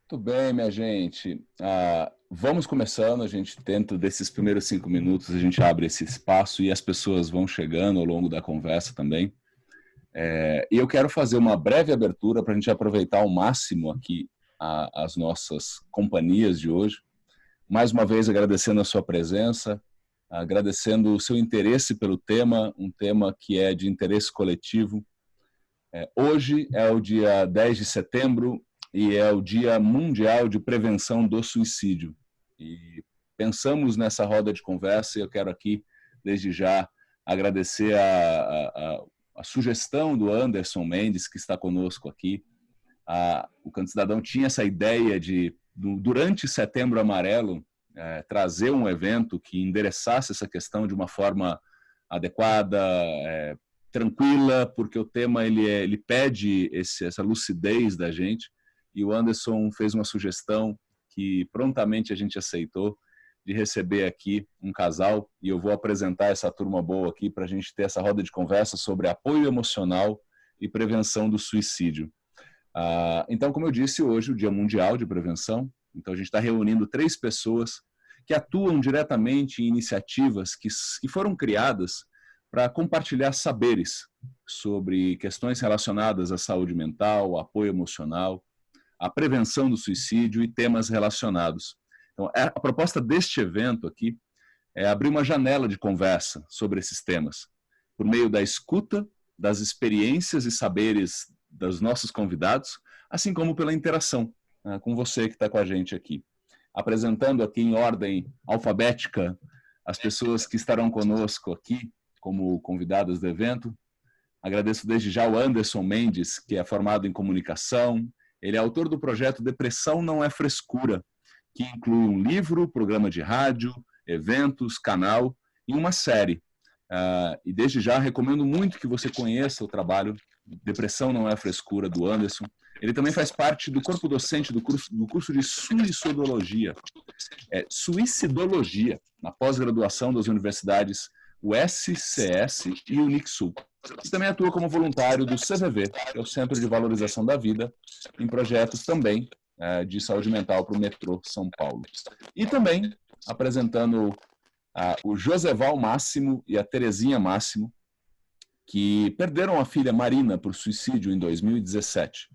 Tudo bem, minha gente. Vamos começando. A gente tenta, desses primeiros 5 minutos, a gente abre esse espaço e as pessoas vão chegando ao longo da conversa também. E eu quero fazer uma breve abertura para a gente aproveitar ao máximo aqui as nossas companhias de hoje. Mais uma vez, agradecendo a sua presença, agradecendo o seu interesse pelo tema, um tema que é de interesse coletivo. Hoje é o dia 10 de setembro, e é o Dia Mundial de Prevenção do Suicídio. E pensamos nessa roda de conversa e eu quero aqui, desde já, agradecer a sugestão do Anderson Mendes, que está conosco aqui. O Canto Cidadão tinha essa ideia de, durante Setembro Amarelo, trazer um evento que endereçasse essa questão de uma forma adequada, tranquila, porque o tema ele pede essa lucidez da gente. E o Anderson fez uma sugestão que prontamente a gente aceitou, de receber aqui um casal, e eu vou apresentar essa turma boa aqui para a gente ter essa roda de conversa sobre apoio emocional e prevenção do suicídio. Então, como eu disse, hoje é o Dia Mundial de Prevenção, então a gente está reunindo 3 pessoas que atuam diretamente em iniciativas que foram criadas para compartilhar saberes sobre questões relacionadas à saúde mental, apoio emocional, a prevenção do suicídio e temas relacionados. Então, a proposta deste evento aqui é abrir uma janela de conversa sobre esses temas, por meio da escuta, das experiências e saberes dos nossos convidados, assim como pela interação com você que está com a gente aqui. Apresentando aqui em ordem alfabética as pessoas que estarão conosco aqui como convidadas do evento. Agradeço desde já o Anderson Mendes, que é formado em comunicação. Ele é autor do projeto Depressão Não é Frescura, que inclui um livro, programa de rádio, eventos, canal e uma série. E desde já recomendo muito que você conheça o trabalho Depressão Não é Frescura, do Anderson. Ele também faz parte do corpo docente do curso de Suicidologia. Suicidologia, na pós-graduação das universidades USCS e Unixul. E também atua como voluntário do CVV, que é o Centro de Valorização da Vida, em projetos também de saúde mental para o metrô São Paulo. E também apresentando o Joseval Máximo e a Terezinha Máximo, que perderam a filha Marina por suicídio em 2017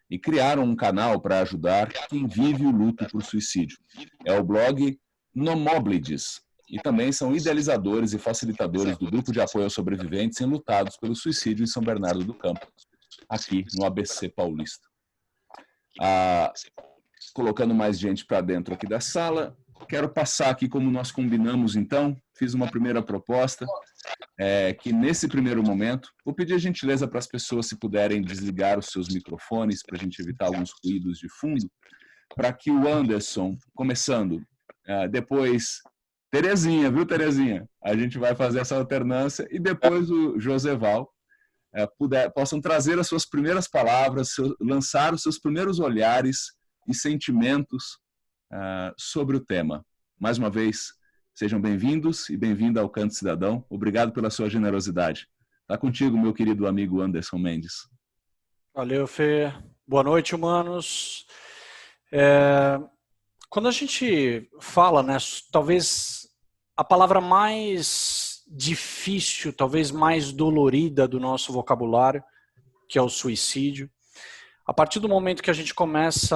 e criaram um canal para ajudar quem vive o luto por suicídio. É o blog Nomoblides. E também são idealizadores e facilitadores do grupo de apoio aos sobreviventes enlutados pelo suicídio em São Bernardo do Campo, aqui no ABC Paulista. Colocando mais gente para dentro aqui da sala, quero passar aqui como nós combinamos então, fiz uma primeira proposta, que nesse primeiro momento, vou pedir a gentileza para as pessoas se puderem desligar os seus microfones, para a gente evitar alguns ruídos de fundo, para que o Anderson, começando, depois Terezinha, viu, Terezinha? A gente vai fazer essa alternância e depois o Joseval possam trazer as suas primeiras palavras, lançar os seus primeiros olhares e sentimentos sobre o tema. Mais uma vez, sejam bem-vindos e bem-vinda ao Canto Cidadão. Obrigado pela sua generosidade. Está contigo, meu querido amigo Anderson Mendes. Valeu, Fê. Boa noite, humanos. Quando a gente fala, né, talvez a palavra mais difícil, talvez mais dolorida do nosso vocabulário, que é o suicídio, a partir do momento que a gente começa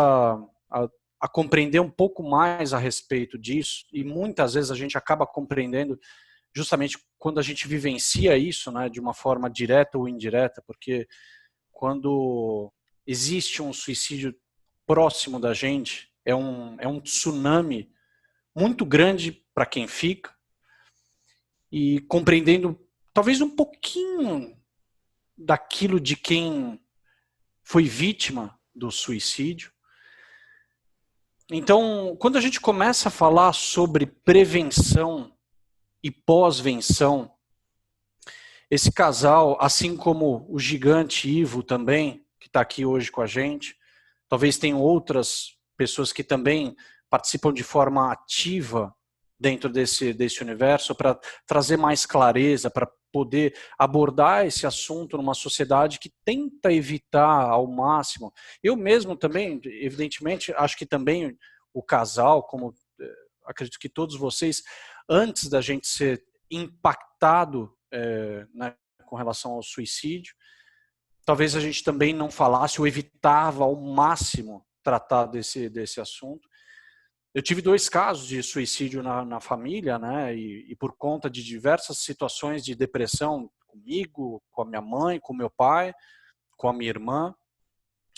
a compreender um pouco mais a respeito disso, e muitas vezes a gente acaba compreendendo justamente quando a gente vivencia isso, né, de uma forma direta ou indireta, porque quando existe um suicídio próximo da gente, é um tsunami muito grande para quem fica, e compreendendo talvez um pouquinho daquilo de quem foi vítima do suicídio. Então, quando a gente começa a falar sobre prevenção e pós-venção, esse casal, assim como o gigante Ivo também, que está aqui hoje com a gente, talvez tenham outras pessoas que também participam de forma ativa dentro desse universo para trazer mais clareza, para poder abordar esse assunto numa sociedade que tenta evitar ao máximo. Eu mesmo também, evidentemente, acho que também o casal, como acredito que todos vocês, antes da gente ser impactado né, com relação ao suicídio, talvez a gente também não falasse ou evitava ao máximo tratar desse assunto. Eu tive 2 casos de suicídio na família, né? E por conta de diversas situações de depressão comigo, com a minha mãe, com meu pai, com a minha irmã.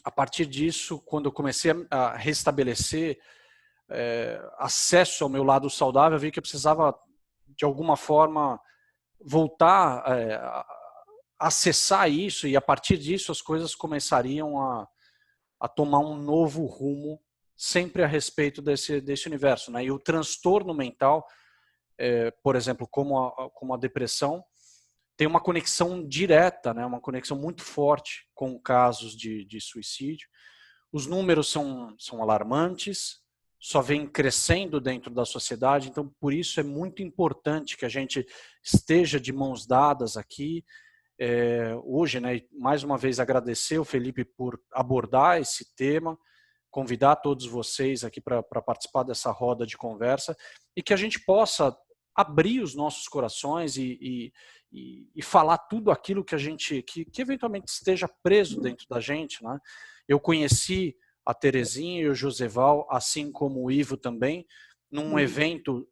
A partir disso, quando eu comecei a restabelecer acesso ao meu lado saudável, eu vi que eu precisava, de alguma forma, voltar a acessar isso, e a partir disso as coisas começariam a tomar um novo rumo, sempre a respeito desse universo, né? E o transtorno mental, por exemplo, como a depressão, tem uma conexão direta, né? Uma conexão muito forte com casos de suicídio. Os números são alarmantes, só vem crescendo dentro da sociedade, então por isso é muito importante que a gente esteja de mãos dadas aqui. Hoje, né, mais uma vez agradecer o Felipe por abordar esse tema, convidar todos vocês aqui para participar dessa roda de conversa e que a gente possa abrir os nossos corações e falar tudo aquilo que a gente que eventualmente esteja preso dentro da gente, né? Eu conheci a Terezinha e o Joseval, assim como o Ivo também, num evento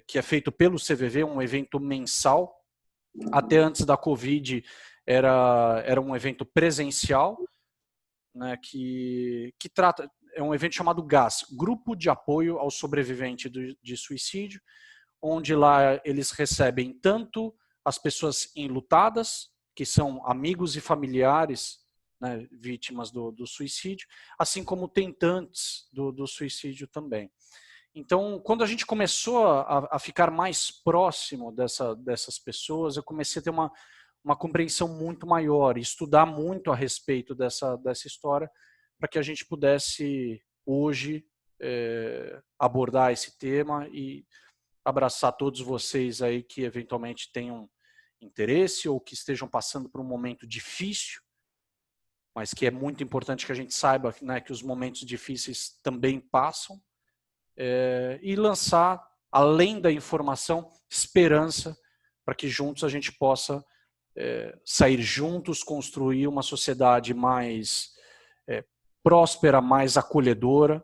que é feito pelo CVV, um evento mensal. Até antes da Covid era um evento presencial, né, que trata, é um evento chamado GAS, Grupo de Apoio ao Sobrevivente de Suicídio, onde lá eles recebem tanto as pessoas enlutadas, que são amigos e familiares, né, vítimas do suicídio, assim como tentantes do suicídio também. Então, quando a gente começou a ficar mais próximo dessas pessoas, eu comecei a ter uma compreensão muito maior, estudar muito a respeito dessa história, para que a gente pudesse, hoje, abordar esse tema e abraçar todos vocês aí que eventualmente tenham interesse ou que estejam passando por um momento difícil, mas que é muito importante que a gente saiba, né, que os momentos difíceis também passam, e lançar, além da informação, esperança, para que juntos a gente possa sair juntos, construir uma sociedade mais próspera, mais acolhedora.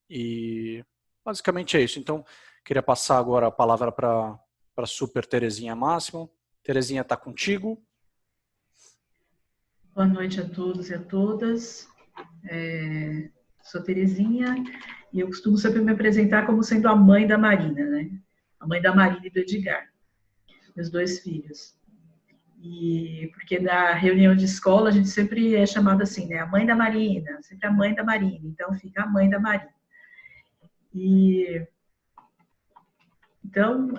E basicamente é isso. Então, queria passar agora a palavra para a super Terezinha Máximo. Terezinha, está contigo. Boa noite a todos e a todas. Sou Terezinha e eu costumo sempre me apresentar como sendo a mãe da Marina, né? A mãe da Marina e do Edgar, meus 2 filhos. E porque na reunião de escola a gente sempre é chamada assim, né? A mãe da Marina, sempre a mãe da Marina. Então fica a mãe da Marina. E então,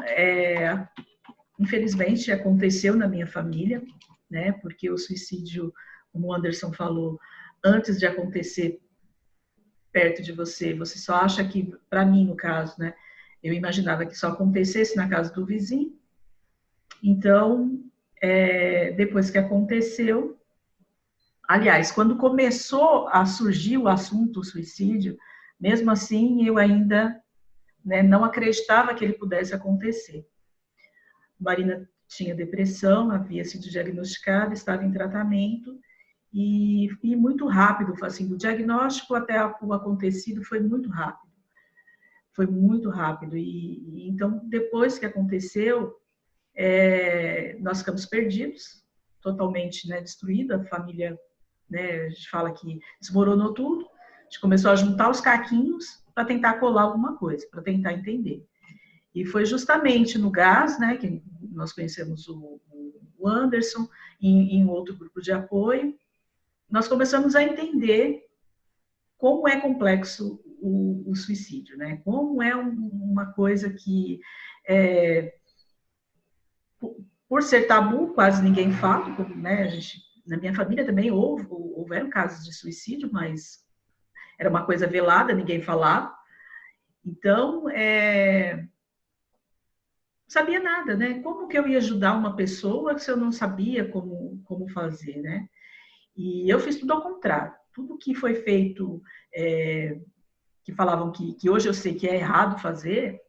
infelizmente aconteceu na minha família, né? Porque o suicídio, como o Anderson falou, antes de acontecer perto de você só acha que, para mim no caso, né? Eu imaginava que só acontecesse na casa do vizinho. Então, depois que aconteceu, aliás, quando começou a surgir o assunto suicídio, mesmo assim eu ainda, né, não acreditava que ele pudesse acontecer. Marina tinha depressão, havia sido diagnosticada, estava em tratamento, e muito rápido, assim, do diagnóstico até o acontecido foi muito rápido. Foi muito rápido. E então, depois que aconteceu, nós ficamos perdidos, totalmente, né, destruída, a família, né, a gente fala que desmoronou tudo, a gente começou a juntar os caquinhos para tentar colar alguma coisa, para tentar entender. E foi justamente no GAS, né, que nós conhecemos o Anderson, em outro grupo de apoio, nós começamos a entender como é complexo o suicídio, né? Como é uma coisa que, por ser tabu, quase ninguém fala, né? Na minha família também houveram casos de suicídio, mas era uma coisa velada, ninguém falava. Então, sabia nada, né? Como que eu ia ajudar uma pessoa se eu não sabia como fazer, né? E eu fiz tudo ao contrário. Tudo que foi feito, que falavam que hoje eu sei que é errado fazer,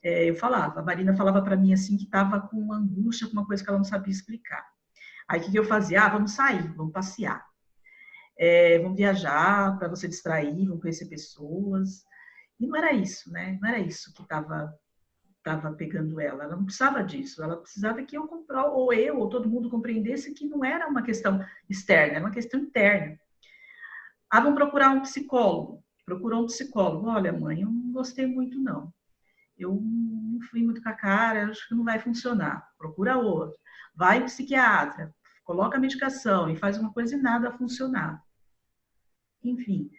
eu falava. A Marina falava para mim assim que estava com uma angústia, com uma coisa que ela não sabia explicar. Aí o que eu fazia? Ah, vamos sair, vamos passear. Vamos viajar para você distrair, vamos conhecer pessoas. E não era isso, né? Não era isso que estava pegando ela. Ela não precisava disso. Ela precisava que eu, ou todo mundo compreendesse que não era uma questão externa, era uma questão interna. Ah, vamos procurar um psicólogo. Procurou um psicólogo. Olha, mãe, eu não gostei muito, não. Eu não fui muito com a cara, acho que não vai funcionar. Procura outro. Vai em psiquiatra, coloca a medicação e faz uma coisa e nada a funcionar. Enfim.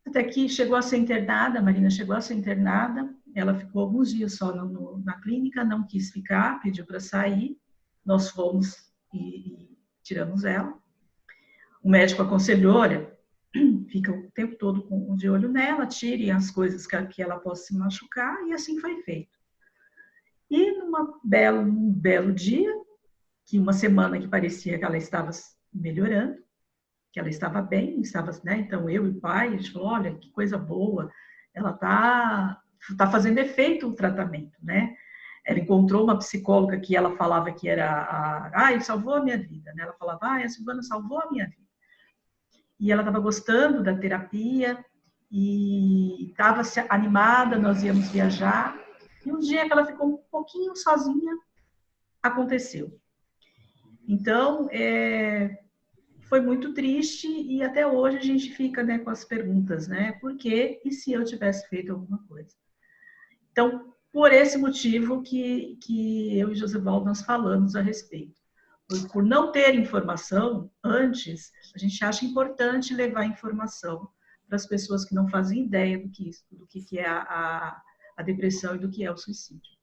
Até que chegou a ser internada, a Marina chegou a ser internada, ela ficou alguns dias só na clínica, não quis ficar, pediu para sair, nós fomos e tiramos ela. O médico aconselhou, olha, fica o tempo todo de olho nela, tirem as coisas que ela possa se machucar, e assim foi feito. E num belo dia, que uma semana que parecia que ela estava melhorando, que ela estava bem, né? Então eu e o pai, a gente falou, olha, que coisa boa, ela tá fazendo efeito o tratamento, né? Ela encontrou uma psicóloga que ela falava que era salvou a minha vida, né? Ela falava, a Silvana salvou a minha vida. E ela estava gostando da terapia e estava animada, nós íamos viajar. E um dia que ela ficou um pouquinho sozinha, aconteceu. Então, foi muito triste e até hoje a gente fica, né, com as perguntas, né? Por quê? E se eu tivesse feito alguma coisa? Então, por esse motivo que eu e Josivaldo nós falamos a respeito. Por não ter informação antes, a gente acha importante levar informação para as pessoas que não fazem ideia do que é a depressão e do que é o suicídio.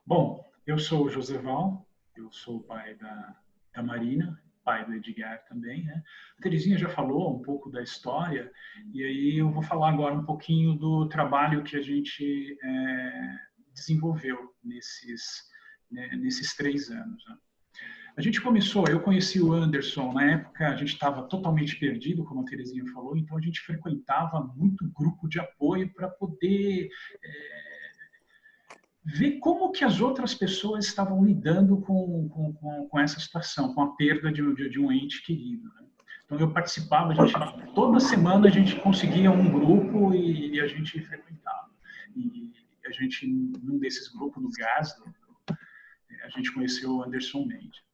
Bom, eu sou o Josival, eu sou o pai da Marina, pai do Edgar também, né? A Terezinha já falou um pouco da história, e aí eu vou falar agora um pouquinho do trabalho que a gente desenvolveu nesses 3 anos. Né? A gente começou, eu conheci o Anderson, na época a gente estava totalmente perdido, como a Terezinha falou, então a gente frequentava muito grupo de apoio para poder ver como que as outras pessoas estavam lidando com essa situação, com a perda de um ente querido. Né? Então eu participava, toda semana a gente conseguia um grupo e a gente frequentava. E a gente, num desses grupos, no GAS, a gente conheceu o Anderson Mendes.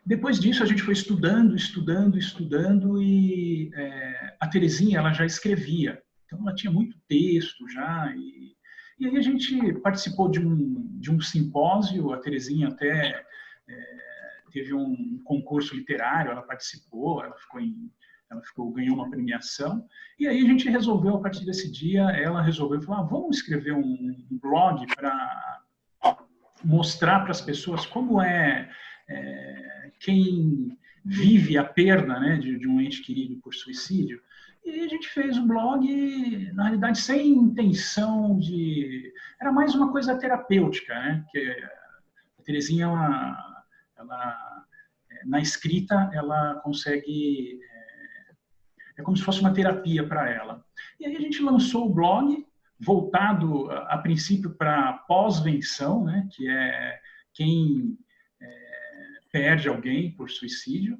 Depois disso, a gente foi estudando e a Terezinha, ela já escrevia. Então, ela tinha muito texto já. E aí a gente participou de um simpósio, a Terezinha até teve um concurso literário, ela participou, ganhou uma premiação. E aí a gente resolveu, a partir desse dia, ela resolveu falar, vamos escrever um blog para mostrar para as pessoas como quem vive a perda, né, de um ente querido por suicídio. E a gente fez um blog, na realidade, sem intenção de... Era mais uma coisa terapêutica, né? Que a Terezinha, ela, na escrita, ela consegue... É como se fosse uma terapia para ela. E aí a gente lançou o blog, voltado, a princípio, para pós-venção, né? Que é quem perde alguém por suicídio.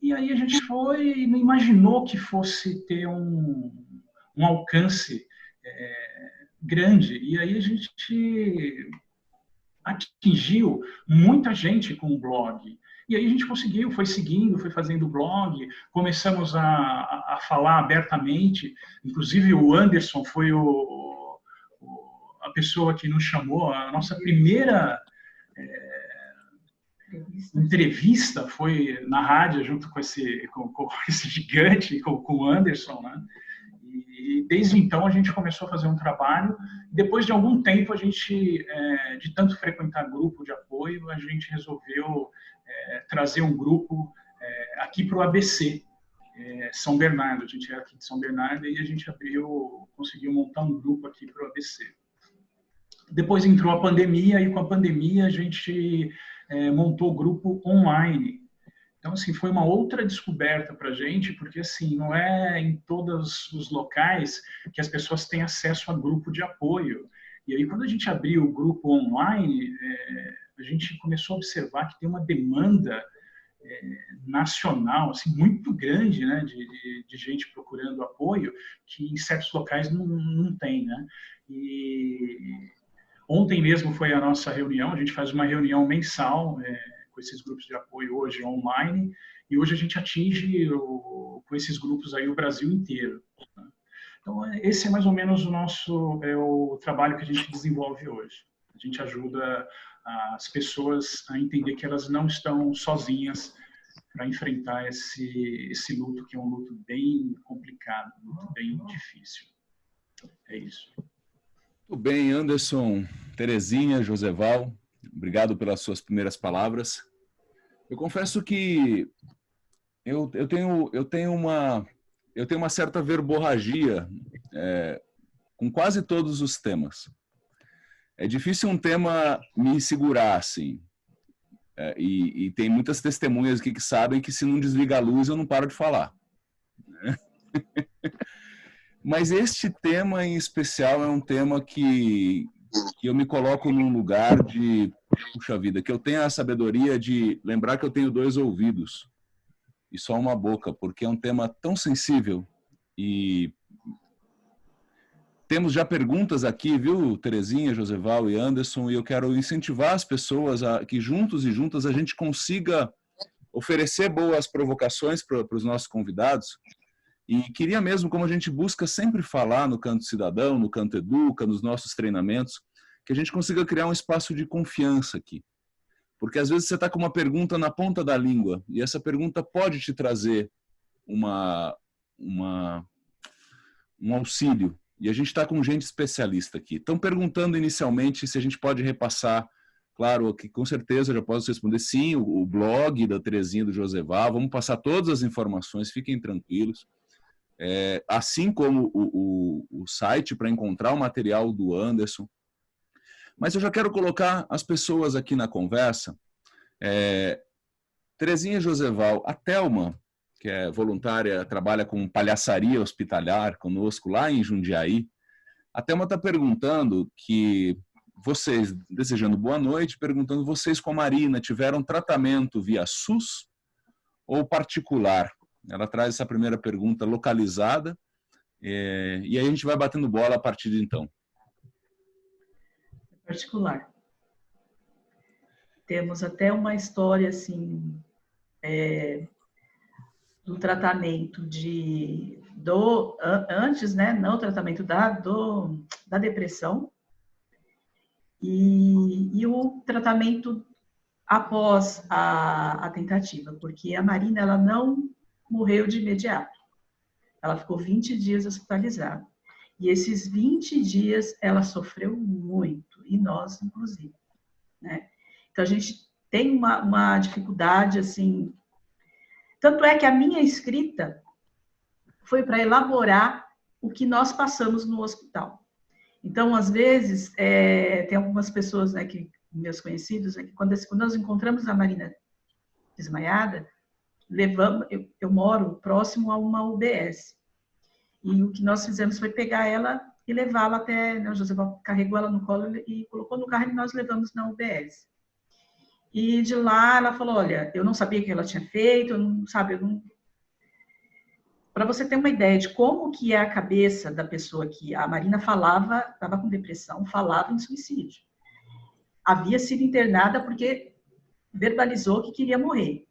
E aí a gente foi e não imaginou que fosse ter um alcance grande. E aí a gente atingiu muita gente com o blog. E aí a gente conseguiu, foi seguindo, foi fazendo o blog, começamos a falar abertamente. Inclusive o Anderson foi a pessoa que nos chamou, a nossa primeira entrevista foi na rádio junto com esse gigante, com o Anderson, né? E desde então a gente começou a fazer um trabalho. Depois de algum tempo a gente, de tanto frequentar grupo de apoio, a gente resolveu trazer um grupo aqui para o ABC, São Bernardo. A gente é aqui de São Bernardo e a gente conseguiu montar um grupo aqui para o ABC. Depois entrou a pandemia, e com a pandemia a gente montou o grupo online. Então, assim, foi uma outra descoberta para a gente, porque, assim, não é em todos os locais que as pessoas têm acesso a grupo de apoio. E aí, quando a gente abriu o grupo online, a gente começou a observar que tem uma demanda nacional, assim, muito grande, né, de gente procurando apoio, que em certos locais não tem, né? E ontem mesmo foi a nossa reunião, a gente faz uma reunião mensal com esses grupos de apoio hoje online, e hoje a gente atinge com esses grupos aí o Brasil inteiro. Né? Então, esse é mais ou menos o trabalho que a gente desenvolve hoje. A gente ajuda as pessoas a entender que elas não estão sozinhas para enfrentar esse luto, que é um luto bem complicado, bem difícil. É isso. Muito bem, Anderson, Terezinha, Joseval, obrigado pelas suas primeiras palavras. Eu confesso que eu tenho uma certa verborragia com quase todos os temas. É difícil um tema me segurar, assim. E tem muitas testemunhas aqui que sabem que se não desliga a luz eu não paro de falar. Mas este tema em especial é um tema que eu me coloco num lugar de, puxa vida, que eu tenho a sabedoria de lembrar que eu tenho 2 ouvidos e só uma boca, porque é um tema tão sensível. E temos já perguntas aqui, viu, Terezinha, Joseval e Anderson, e eu quero incentivar as pessoas a que juntos e juntas a gente consiga oferecer boas provocações para os nossos convidados. E queria mesmo, como a gente busca sempre falar no Canto Cidadão, no Canto Educa, nos nossos treinamentos, que a gente consiga criar um espaço de confiança aqui. Porque às vezes você está com uma pergunta na ponta da língua e essa pergunta pode te trazer um auxílio. E a gente está com gente especialista aqui. Estão perguntando inicialmente se a gente pode repassar. Claro, que com certeza eu já posso responder sim, o blog da Terezinha, do Joseval. Vamos passar todas as informações, fiquem tranquilos. Assim como o site para encontrar o material do Anderson. Mas eu já quero colocar as pessoas aqui na conversa. Terezinha Joseval, a Thelma, que é voluntária, trabalha com palhaçaria hospitalar conosco lá em Jundiaí. A Thelma está perguntando que vocês, desejando boa noite, perguntando vocês com a Marina tiveram tratamento via SUS ou particular? Ela traz essa primeira pergunta localizada e aí a gente vai batendo bola a partir de então. Particular. Temos até uma história assim do tratamento antes, né, não o tratamento da depressão e o tratamento após a tentativa, porque a Marina ela não morreu de imediato. Ela ficou 20 dias hospitalizada. E esses 20 dias ela sofreu muito, e nós, inclusive. Né? Então, a gente tem uma dificuldade, assim... Tanto é que a minha escrita foi para elaborar o que nós passamos no hospital. Então, às vezes, tem algumas pessoas, né, meus conhecidos, que quando nós encontramos a Marina desmaiada, eu moro próximo a uma UBS. E o que nós fizemos foi pegar ela e levá-la até... Né, o José carregou ela no colo e colocou no carro e nós levamos na UBS. E de lá ela falou, olha, eu não sabia o que ela tinha feito, Para você ter uma ideia de como que é a cabeça da pessoa que a Marina falava, estava com depressão, falava em suicídio. Havia sido internada porque verbalizou que queria morrer.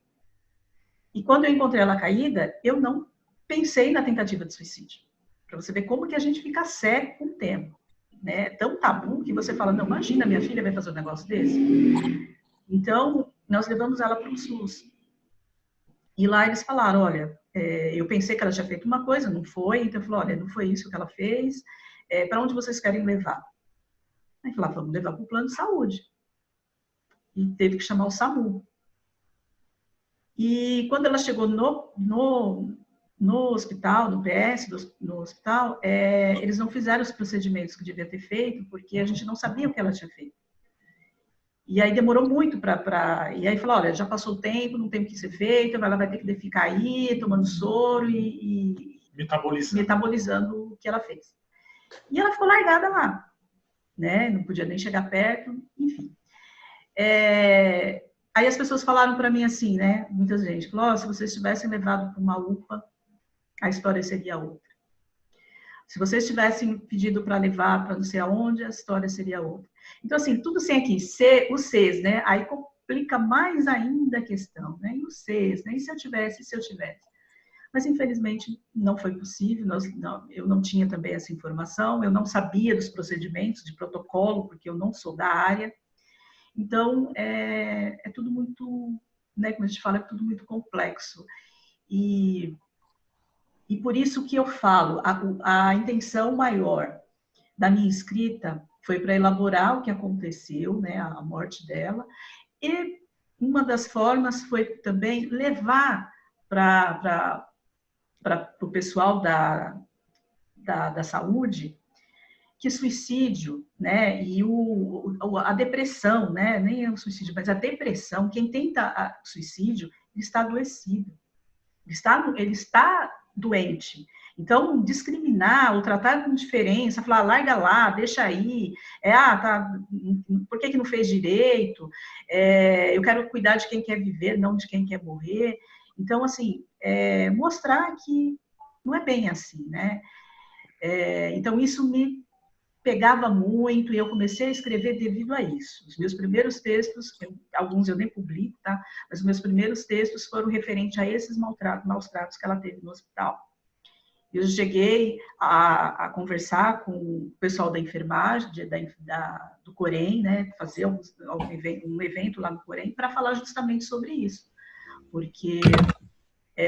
E quando eu encontrei ela caída, eu não pensei na tentativa de suicídio. Para você ver como que a gente fica cego com o tema. Né? É tão tabu que você fala, não, imagina, minha filha vai fazer um negócio desse. Então, nós levamos ela para o SUS. E lá eles falaram, olha, eu pensei que ela tinha feito uma coisa, não foi. Então, eu falei, olha, não foi isso que ela fez. Para onde vocês querem levar? Aí falaram, vamos levar para o plano de saúde. E teve que chamar o SAMU. E quando ela chegou no no hospital, no PS, no hospital, eles não fizeram os procedimentos que devia ter feito, porque a gente não sabia o que ela tinha feito. E aí demorou muito E aí falou, olha, já passou o tempo, não tem o que ser feito, ela vai ter que ficar aí, tomando soro e metabolizando o que ela fez. E ela ficou largada lá, né? Não podia nem chegar perto, enfim. Aí as pessoas falaram para mim assim, né? Muita gente falou, se vocês tivessem levado para uma UPA, a história seria outra. Se vocês tivessem pedido para levar para não sei aonde, a história seria outra. Então, assim, tudo sem aqui, os Cs, né? Aí complica mais ainda a questão, né? E os Cs, né? E se eu tivesse, Mas, infelizmente, não foi possível, eu não tinha também essa informação, eu não sabia dos procedimentos de protocolo, porque eu não sou da área. Então, é tudo muito, né? Como a gente fala, é tudo muito complexo. E por isso que eu falo, a intenção maior da minha escrita foi para elaborar o que aconteceu, né, a morte dela, e uma das formas foi também levar para o pessoal da saúde que suicídio, né, e a depressão, né, nem é o suicídio, mas a depressão, quem tenta suicídio, ele está adoecido, ele está doente. Então, discriminar ou tratar com diferença, falar, larga lá, deixa aí, por que não fez direito? Eu quero cuidar de quem quer viver, não de quem quer morrer. Então, assim, mostrar que não é bem assim, né? Então, isso me pegava muito e eu comecei a escrever devido a isso. Os meus primeiros textos, alguns eu nem publico, tá? Mas os meus primeiros textos foram referentes a esses maus tratos que ela teve no hospital. Eu cheguei a conversar com o pessoal da enfermagem, do Corém, né, fazer um evento lá no Corém para falar justamente sobre isso. Porque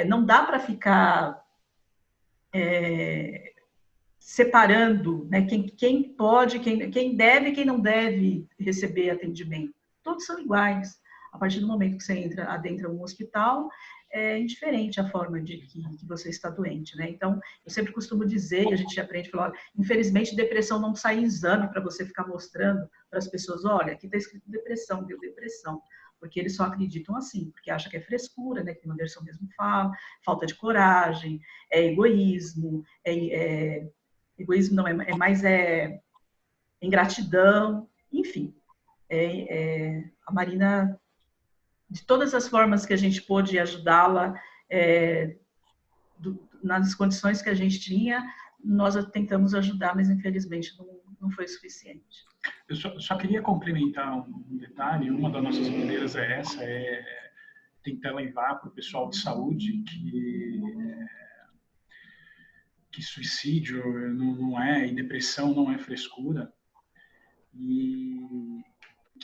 não dá para ficar separando, né, quem pode, quem deve e quem não deve receber atendimento. Todos são iguais. A partir do momento que você adentra um hospital, é indiferente a forma de que você está doente, né? Então, eu sempre costumo dizer, e a gente aprende a falar, infelizmente, depressão não sai em exame para você ficar mostrando para as pessoas, olha, aqui está escrito depressão, deu depressão. Porque eles só acreditam assim, porque acham que é frescura, né? Que o Anderson mesmo fala, falta de coragem, é egoísmo, egoísmo não, é mais ingratidão, enfim. A Marina, de todas as formas que a gente pôde ajudá-la, nas condições que a gente tinha, nós tentamos ajudar, mas infelizmente não foi suficiente. Eu só queria complementar um detalhe. Uma das nossas bandeiras tentar levar para o pessoal de saúde que suicídio não e depressão não é frescura, e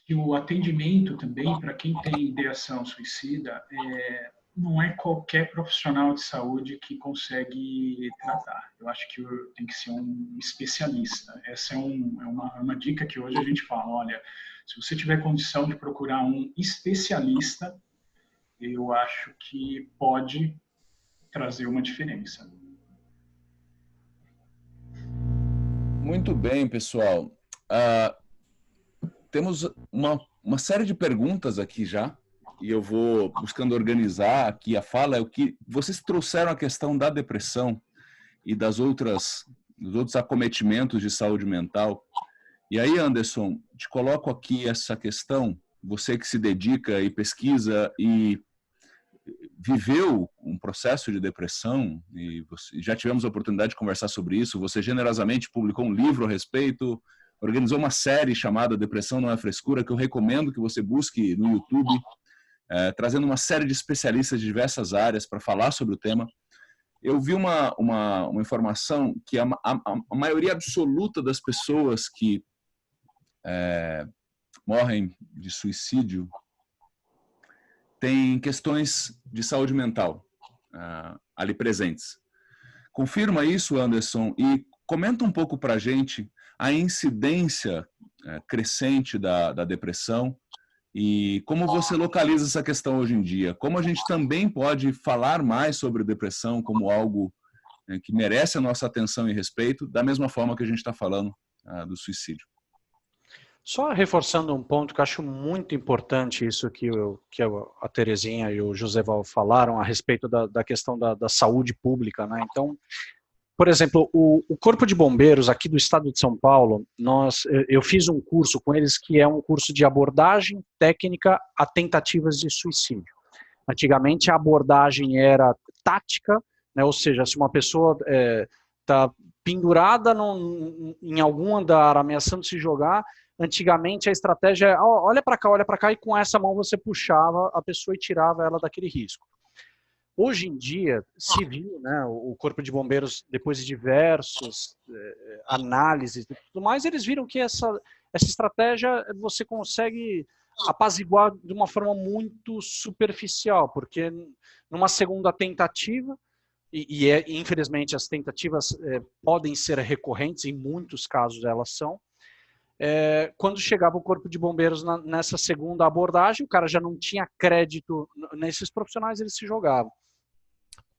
que o atendimento também para quem tem ideação suicida não é qualquer profissional de saúde que consegue tratar. Eu acho que tem que ser um especialista. Essa é uma dica que hoje a gente fala, olha, se você tiver condição de procurar um especialista, eu acho que pode trazer uma diferença. Muito bem, pessoal. Temos uma série de perguntas aqui já, e eu vou buscando organizar aqui a fala. O que vocês trouxeram a questão da depressão e dos outros acometimentos de saúde mental. E aí, Anderson, te coloco aqui essa questão, você que se dedica e pesquisa e viveu um processo de depressão, e já tivemos a oportunidade de conversar sobre isso, você generosamente publicou um livro a respeito, organizou uma série chamada Depressão Não é Frescura, que eu recomendo que você busque no YouTube, trazendo uma série de especialistas de diversas áreas para falar sobre o tema. Eu vi uma informação que a maioria absoluta das pessoas que morrem de suicídio tem questões de saúde mental ali presentes. Confirma isso, Anderson, e comenta um pouco para a gente a incidência crescente da depressão E como você localiza essa questão hoje em dia? Como a gente também pode falar mais sobre depressão como algo que merece a nossa atenção e respeito, da mesma forma que a gente está falando do suicídio? Só reforçando um ponto que eu acho muito importante, isso que a Terezinha e o Joseval falaram a respeito da questão da saúde pública, né? Então, por exemplo, o Corpo de Bombeiros aqui do estado de São Paulo, eu fiz um curso com eles que é um curso de abordagem técnica a tentativas de suicídio. Antigamente a abordagem era tática, né? Ou seja, se uma pessoa está pendurada em algum andar, ameaçando se jogar, antigamente a estratégia é, olha para cá, e com essa mão você puxava a pessoa e tirava ela daquele risco. Hoje em dia, se viu, né, o Corpo de Bombeiros, depois de diversas análises e tudo mais, eles viram que essa estratégia você consegue apaziguar de uma forma muito superficial, porque numa segunda tentativa, infelizmente as tentativas podem ser recorrentes, em muitos casos elas são, quando chegava o Corpo de Bombeiros nessa segunda abordagem, o cara já não tinha crédito nesses profissionais, eles se jogavam.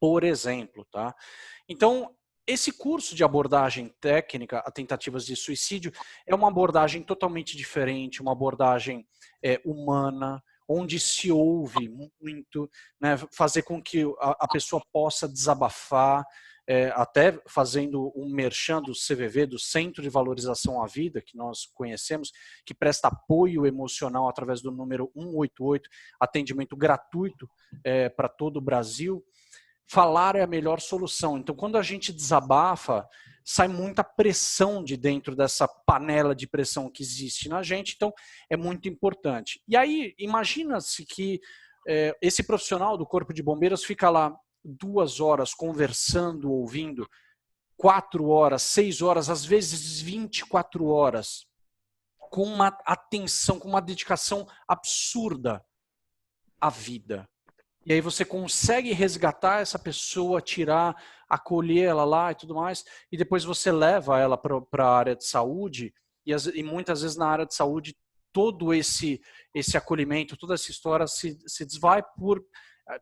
Por exemplo, tá? Então, esse curso de abordagem técnica a tentativas de suicídio é uma abordagem totalmente diferente, uma abordagem humana, onde se ouve muito, né, fazer com que a pessoa possa desabafar, até fazendo um merchan do CVV, do Centro de Valorização à Vida, que nós conhecemos, que presta apoio emocional através do número 188, atendimento gratuito para todo o Brasil. Falar é a melhor solução. Então, quando a gente desabafa, sai muita pressão de dentro dessa panela de pressão que existe na gente, então é muito importante. E aí, imagina-se que esse profissional do Corpo de Bombeiros fica lá 2 horas conversando, ouvindo, 4 horas, 6 horas, às vezes 24 horas, com uma atenção, com uma dedicação absurda à vida. E aí você consegue resgatar essa pessoa, tirar, acolher ela lá e tudo mais, e depois você leva ela para a área de saúde, e muitas vezes na área de saúde todo esse acolhimento, toda essa história se desvai por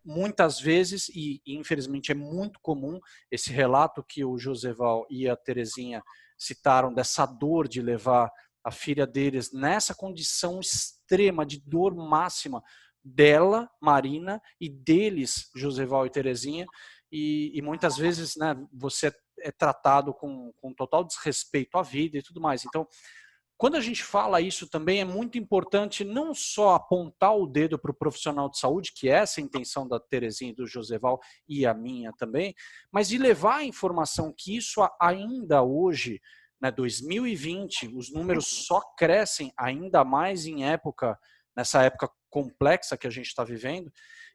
muitas vezes, e infelizmente é muito comum, esse relato que o Joseval e a Terezinha citaram dessa dor de levar a filha deles nessa condição extrema de dor máxima, dela, Marina, e deles, Joseval e Terezinha, e muitas vezes, né, você é tratado com total desrespeito à vida e tudo mais. Então, quando a gente fala isso também é muito importante não só apontar o dedo para o profissional de saúde, que é essa a intenção da Terezinha e do Joseval e a minha também, mas de levar a informação que isso ainda hoje, né, 2020, os números só crescem ainda mais nessa época complexa que a gente está vivendo.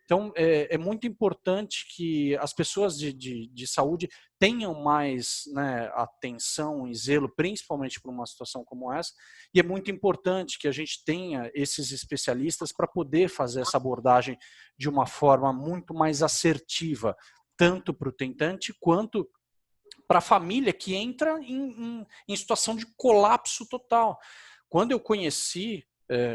Então, é muito importante que as pessoas de saúde tenham mais, né, atenção e zelo, principalmente para uma situação como essa, e é muito importante que a gente tenha esses especialistas para poder fazer essa abordagem de uma forma muito mais assertiva, tanto para o tentante quanto para a família que entra em situação de colapso total. Quando eu conheci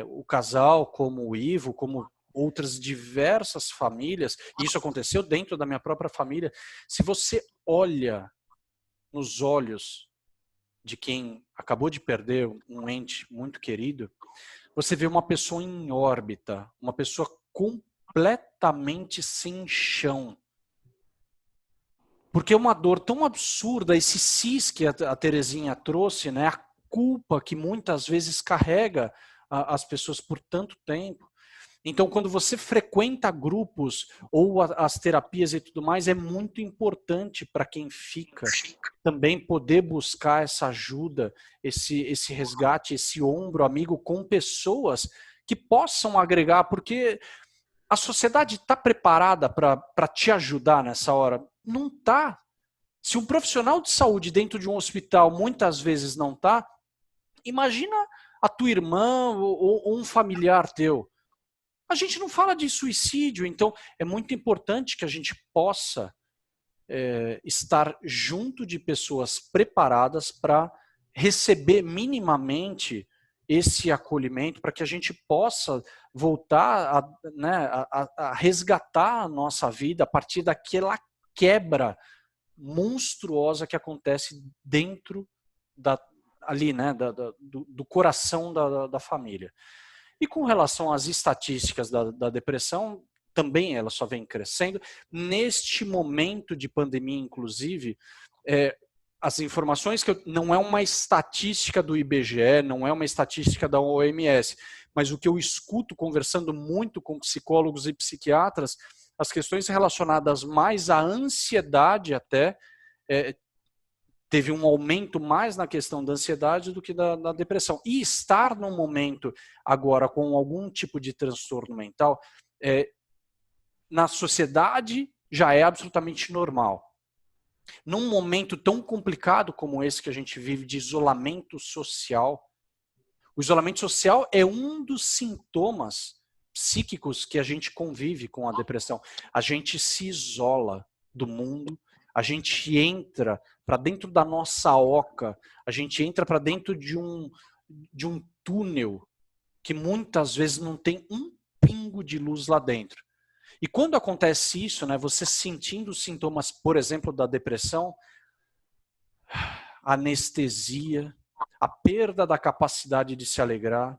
o casal, como o Ivo, como outras diversas famílias, e isso aconteceu dentro da minha própria família, se você olha nos olhos de quem acabou de perder um ente muito querido, você vê uma pessoa em órbita, uma pessoa completamente sem chão. Porque é uma dor tão absurda, esse cis que a Terezinha trouxe, né, a culpa que muitas vezes carrega as pessoas por tanto tempo. Então, quando você frequenta grupos ou as terapias e tudo mais, é muito importante para quem fica também poder buscar essa ajuda, esse resgate, esse ombro amigo com pessoas que possam agregar, porque a sociedade está preparada para te ajudar nessa hora? Não está. Se um profissional de saúde dentro de um hospital muitas vezes não está, imagina a tua irmã ou um familiar teu. A gente não fala de suicídio, então é muito importante que a gente possa estar junto de pessoas preparadas para receber minimamente esse acolhimento para que a gente possa voltar a resgatar a nossa vida a partir daquela quebra monstruosa que acontece dentro ali, né, do coração da família. E com relação às estatísticas da depressão, também ela só vem crescendo. Neste momento de pandemia, inclusive, as informações não é uma estatística do IBGE, não é uma estatística da OMS, mas o que eu escuto conversando muito com psicólogos e psiquiatras, as questões relacionadas mais à ansiedade até, teve um aumento mais na questão da ansiedade do que da depressão. E estar num momento agora com algum tipo de transtorno mental, na sociedade já é absolutamente normal. Num momento tão complicado como esse que a gente vive de isolamento social, o isolamento social é um dos sintomas psíquicos que a gente convive com a depressão. A gente se isola do mundo, a gente entra para dentro da nossa oca, a gente entra para dentro de um túnel que muitas vezes não tem um pingo de luz lá dentro. E quando acontece isso, né, você sentindo os sintomas, por exemplo, da depressão, anestesia, a perda da capacidade de se alegrar,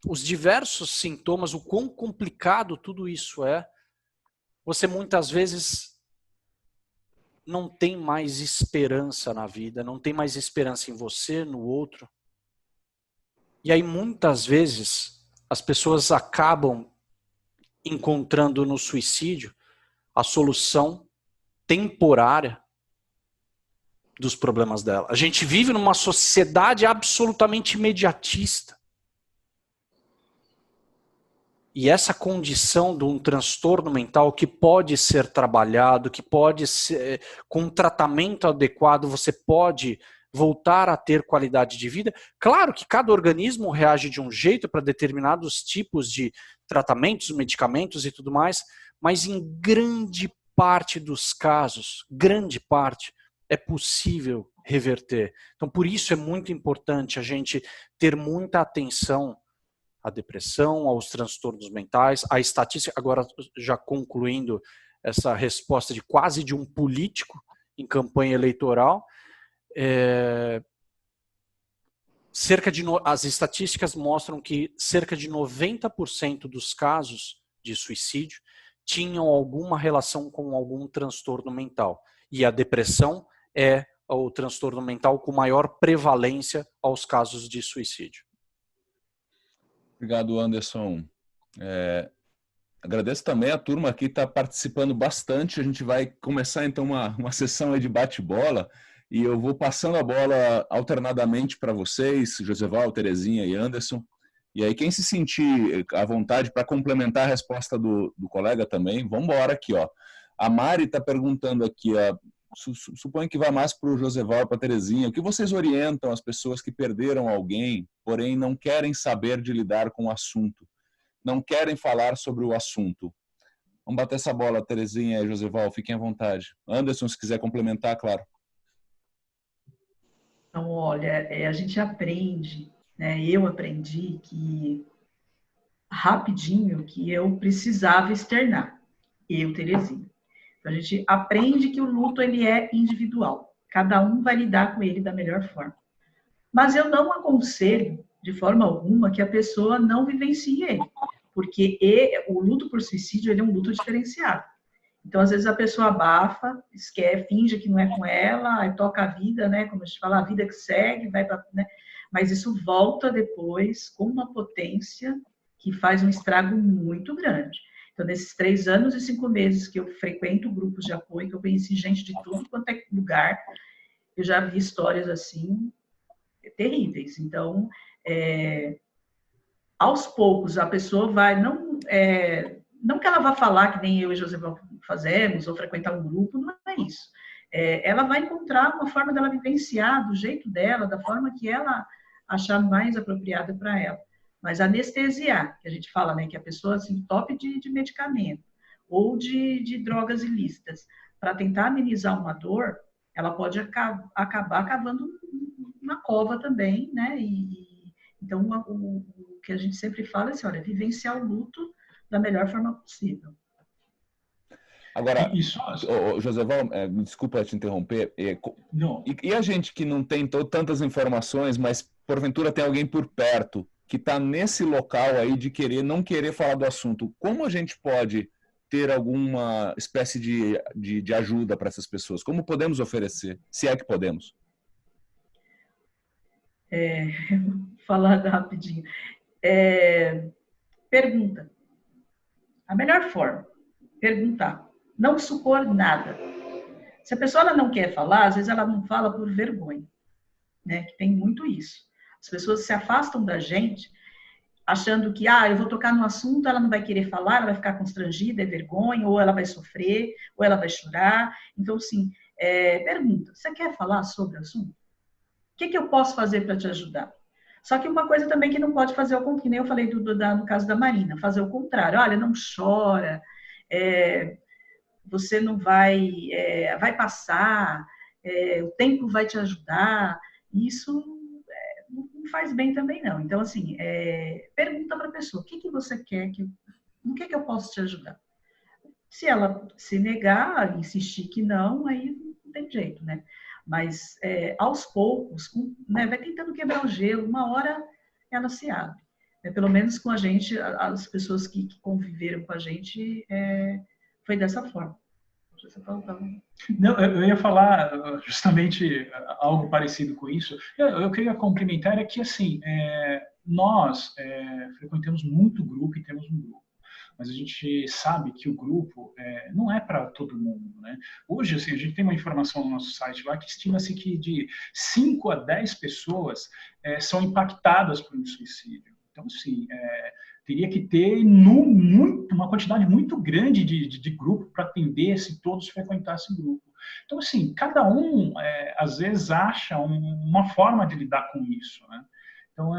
os diversos sintomas, o quão complicado tudo isso é, você muitas vezes não tem mais esperança na vida, não tem mais esperança em você, no outro. E aí muitas vezes as pessoas acabam encontrando no suicídio a solução temporária dos problemas dela. A gente vive numa sociedade absolutamente imediatista. E essa condição de um transtorno mental que pode ser trabalhado, que pode ser, com um tratamento adequado, você pode voltar a ter qualidade de vida. Claro que cada organismo reage de um jeito para determinados tipos de tratamentos, medicamentos e tudo mais, mas em grande parte dos casos, grande parte, é possível reverter. Então, por isso é muito importante a gente ter muita atenção à depressão, aos transtornos mentais, à estatística. Agora, já concluindo essa resposta de quase de um político em campanha eleitoral, as estatísticas mostram que cerca de 90% dos casos de suicídio tinham alguma relação com algum transtorno mental. E a depressão é o transtorno mental com maior prevalência aos casos de suicídio. Obrigado, Anderson. Agradeço também a turma que está participando bastante. A gente vai começar então uma sessão aí de bate-bola e eu vou passando a bola alternadamente para vocês, Joseval, Terezinha e Anderson. E aí quem se sentir à vontade para complementar a resposta do colega também, vamos embora aqui, ó. A Mari está perguntando aqui, ó, suponho que vai mais para o Joseval e para a Terezinha. O que vocês orientam as pessoas que perderam alguém, porém não querem saber de lidar com o assunto? Não querem falar sobre o assunto? Vamos bater essa bola, Terezinha e Joseval, fiquem à vontade. Anderson, se quiser complementar, claro. Então, olha, a gente aprende, né? Eu aprendi que rapidinho que eu precisava externar. Eu, Terezinha. A gente aprende que o luto ele é individual. Cada um vai lidar com ele da melhor forma. Mas eu não aconselho, de forma alguma, que a pessoa não vivencie ele. Porque o luto por suicídio ele é um luto diferenciado. Então, às vezes, a pessoa abafa, esquece, finge que não é com ela, aí toca a vida, né? Como a gente fala, a vida que segue, vai pra, né? Mas isso volta depois com uma potência que faz um estrago muito grande. Então, nesses 3 anos e 5 meses que eu frequento grupos de apoio, que eu conheci gente de tudo quanto é lugar, eu já vi histórias assim, terríveis. Então, aos poucos, a pessoa vai, não que ela vá falar que nem eu e José fazemos, ou frequentar um grupo, não é isso. Ela vai encontrar uma forma dela vivenciar do jeito dela, da forma que ela achar mais apropriada para ela. Mas anestesiar, que a gente fala, né, que a pessoa se entope de medicamento ou de drogas ilícitas, para tentar amenizar uma dor, ela pode acabar cavando uma cova também, né, e Então, o que a gente sempre fala é assim, olha, vivenciar o luto da melhor forma possível. Agora, Joseval, me desculpa te interromper. E a gente que não tem tantas informações, mas porventura tem alguém por perto que está nesse local aí de não querer falar do assunto, como a gente pode ter alguma espécie de ajuda para essas pessoas? Como podemos oferecer, se é que podemos? Falar rapidinho. Pergunta. A melhor forma, perguntar. Não supor nada. Se a pessoa ela não quer falar, às vezes ela não fala por vergonha, né? Que tem muito isso. As pessoas se afastam da gente achando que, eu vou tocar no assunto, ela não vai querer falar, ela vai ficar constrangida, é vergonha, ou ela vai sofrer, ou ela vai chorar. Então, sim, pergunta, você quer falar sobre o assunto? O que eu posso fazer para te ajudar? Só que uma coisa também que não pode fazer, que nem eu falei no caso da Marina, fazer o contrário. Olha, não chora, você não vai passar, o tempo vai te ajudar. Isso não faz bem também, não. Então, assim, pergunta para a pessoa, o que você quer, no que eu posso te ajudar? Se ela se negar, insistir que não, aí não tem jeito, né? Mas, aos poucos, né, vai tentando quebrar o gelo, uma hora ela se abre. Pelo menos com a gente, as pessoas que conviveram com a gente, foi dessa forma. Não, eu ia falar justamente algo parecido com isso. Eu queria complementar que, assim, nós frequentamos muito grupo e temos um grupo. Mas a gente sabe que o grupo não é para todo mundo, né? Hoje, assim, a gente tem uma informação no nosso site lá que estima-se que de 5 a 10 pessoas são impactadas por um suicídio. Então, assim, teria que ter uma quantidade muito grande de grupo para atender se todos frequentassem grupo. Então, assim, cada um, às vezes, acha uma forma de lidar com isso, né? Então,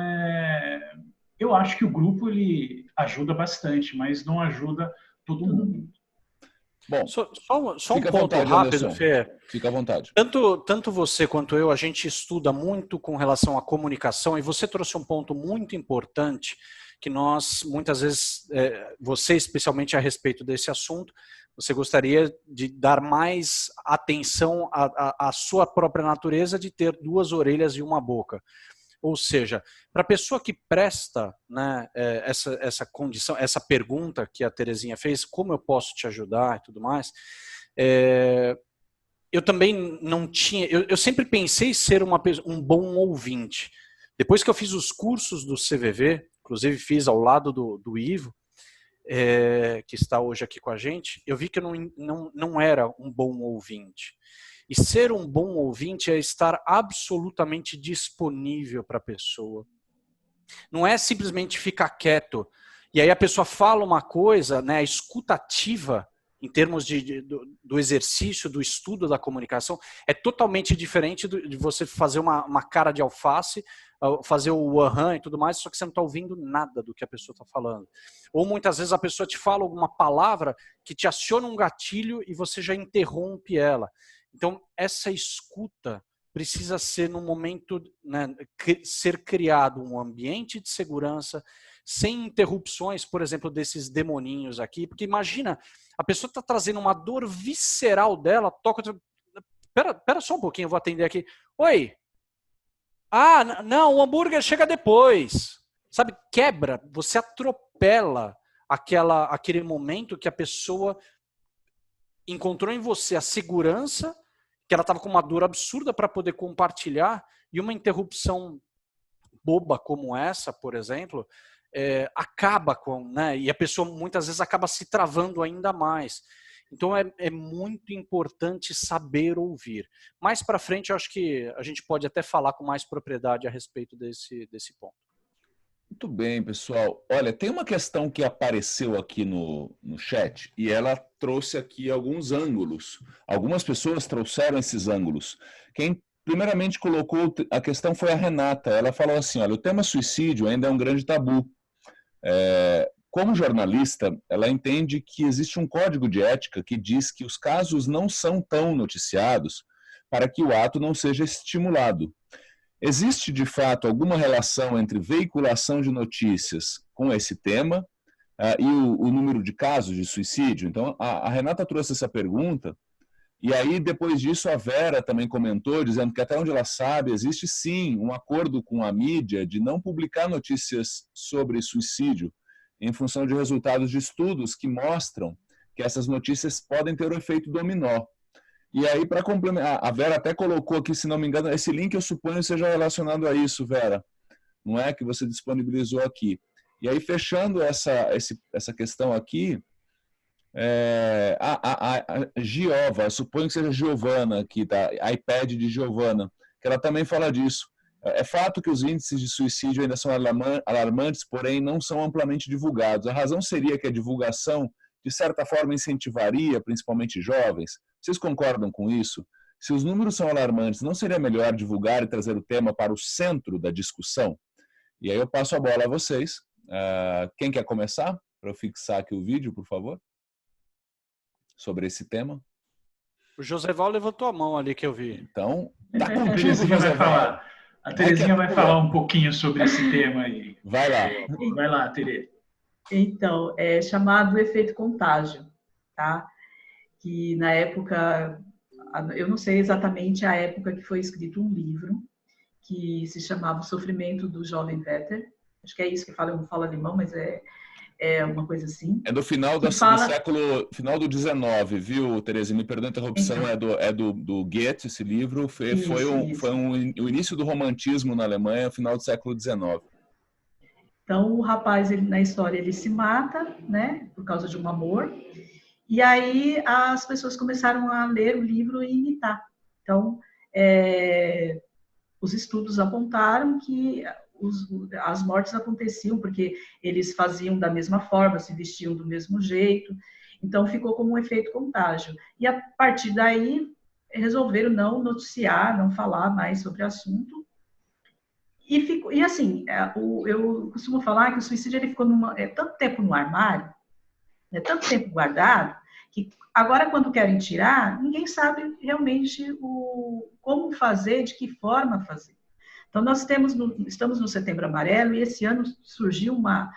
eu acho que o grupo ele ajuda bastante, mas não ajuda todo mundo. Bom, só um ponto rápido, Fê. Fica à vontade. Tanto você quanto eu, a gente estuda muito com relação à comunicação, e você trouxe um ponto muito importante que nós, muitas vezes, você especialmente a respeito desse assunto, você gostaria de dar mais atenção à sua própria natureza de ter 2 orelhas e uma boca. Ou seja, para a pessoa que presta, né, essa condição, essa pergunta que a Terezinha fez, como eu posso te ajudar e tudo mais, eu também não tinha, eu sempre pensei ser um bom ouvinte. Depois que eu fiz os cursos do CVV, inclusive fiz ao lado do Ivo, que está hoje aqui com a gente, eu vi que eu não era um bom ouvinte. E ser um bom ouvinte é estar absolutamente disponível para a pessoa. Não é simplesmente ficar quieto. E aí a pessoa fala uma coisa, né, a escuta ativa, em termos do exercício, do estudo da comunicação, é totalmente diferente de você fazer uma cara de alface, fazer o aham e tudo mais, só que você não está ouvindo nada do que a pessoa está falando. Ou muitas vezes a pessoa te fala alguma palavra que te aciona um gatilho e você já interrompe ela. Então, essa escuta precisa ser no momento, né, ser criado um ambiente de segurança, sem interrupções, por exemplo, desses demoninhos aqui. Porque imagina, a pessoa está trazendo uma dor visceral dela, toca... Pera só um pouquinho, eu vou atender aqui. Oi! Ah, não, o hambúrguer chega depois. Sabe, quebra, você atropela aquele momento que a pessoa encontrou em você a segurança, que ela estava com uma dor absurda para poder compartilhar, e uma interrupção boba como essa, por exemplo, acaba com, né? E a pessoa muitas vezes acaba se travando ainda mais. Então é muito importante saber ouvir. Mais para frente, eu acho que a gente pode até falar com mais propriedade a respeito desse ponto. Muito bem, pessoal. Olha, tem uma questão que apareceu aqui no chat e ela trouxe aqui alguns ângulos. Algumas pessoas trouxeram esses ângulos. Quem primeiramente colocou a questão foi a Renata. Ela falou assim, olha, o tema suicídio ainda é um grande tabu. Como jornalista, ela entende que existe um código de ética que diz que os casos não são tão noticiados para que o ato não seja estimulado. existe de fato alguma relação entre veiculação de notícias com esse tema e o número de casos de suicídio? Então, a Renata trouxe essa pergunta, e aí depois disso a Vera também comentou, dizendo que até onde ela sabe, existe sim um acordo com a mídia de não publicar notícias sobre suicídio em função de resultados de estudos que mostram que essas notícias podem ter um efeito dominó. E aí, para complementar, a Vera até colocou aqui, se não me engano, esse link eu suponho seja relacionado a isso, Vera, não é? Que você disponibilizou aqui. E aí, fechando essa questão aqui, a Giova, suponho que seja Giovana aqui, tá? iPad de Giovana, que ela também fala disso. É fato que os índices de suicídio ainda são alarmantes, porém não são amplamente divulgados. A razão seria que a divulgação, de certa forma, incentivaria, principalmente jovens. Vocês concordam com isso? Se os números são alarmantes, não seria melhor divulgar e trazer o tema para o centro da discussão? E aí eu passo a bola a vocês. Quem quer começar? Para eu fixar aqui o vídeo, por favor. Sobre esse tema. O Joseval levantou a mão ali que eu vi. Então, tá A Terezinha vai falar. A Terezinha vai falar um pouquinho sobre esse tema aí. Vai lá. Vai lá, Tere. Então, é chamado efeito contágio, tá? Que na época, eu não sei exatamente a época que foi escrito um livro que se chamava O Sofrimento do Jovem Werther. Acho que é isso que fala, eu não falo alemão, mas é uma coisa assim. É do final do século, final do 19, viu, Terezinha? Me perdoa a interrupção, então, é do Goethe, esse livro. Foi o início do romantismo na Alemanha, final do século 19. Então, o rapaz, na história, ele se mata, né, por causa de um amor. E aí as pessoas começaram a ler o livro e imitar. Então, os estudos apontaram que as mortes aconteciam porque eles faziam da mesma forma, se vestiam do mesmo jeito. Então, ficou como um efeito contágio. E a partir daí, resolveram não noticiar, não falar mais sobre o assunto. E assim, eu costumo falar que o suicídio ele ficou tanto tempo no armário, tanto tempo guardado, que agora, quando querem tirar, ninguém sabe realmente como fazer, de que forma fazer. Então, nós estamos no Setembro Amarelo, e esse ano surgiu uma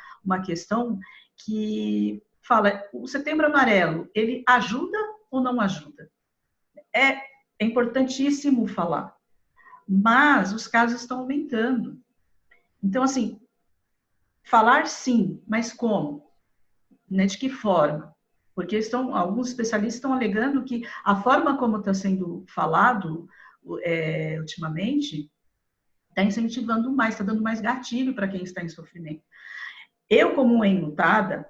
questão que fala, o Setembro Amarelo, ele ajuda ou não ajuda? É importantíssimo falar, mas os casos estão aumentando. Então, assim, falar sim, mas como? Né, de que forma? Porque alguns especialistas estão alegando que a forma como está sendo falado ultimamente está incentivando mais, está dando mais gatilho para quem está em sofrimento. Eu, como uma enlutada,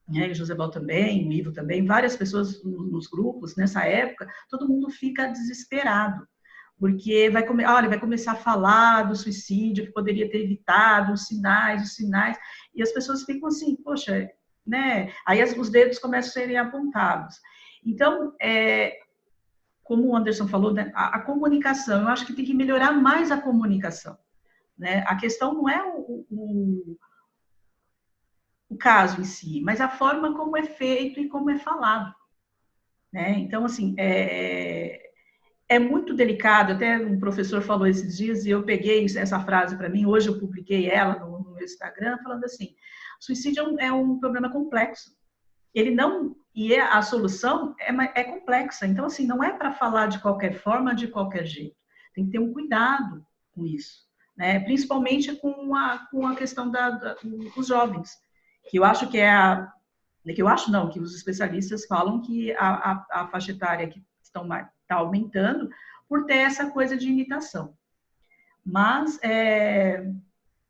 né, o Joseval também, o Ivo também, várias pessoas nos grupos, nessa época, todo mundo fica desesperado, porque vai começar a falar do suicídio, que poderia ter evitado, os sinais, e as pessoas ficam assim, poxa, né? Aí os dedos começam a serem apontados. Então, como o Anderson falou, né, a comunicação, eu acho que tem que melhorar mais a comunicação, né? A questão não é o caso em si, mas a forma como é feito e como é falado, né? Então, assim, é muito delicado, até um professor falou esses dias, e eu peguei essa frase para mim, hoje eu publiquei ela no meu Instagram, falando assim, suicídio é um problema complexo. A solução é complexa. Então, assim, não é para falar de qualquer forma, de qualquer jeito. Tem que ter um cuidado com isso, né? Principalmente com a questão dos jovens, que eu acho que que os especialistas falam que a faixa etária que está aumentando por ter essa coisa de imitação. Mas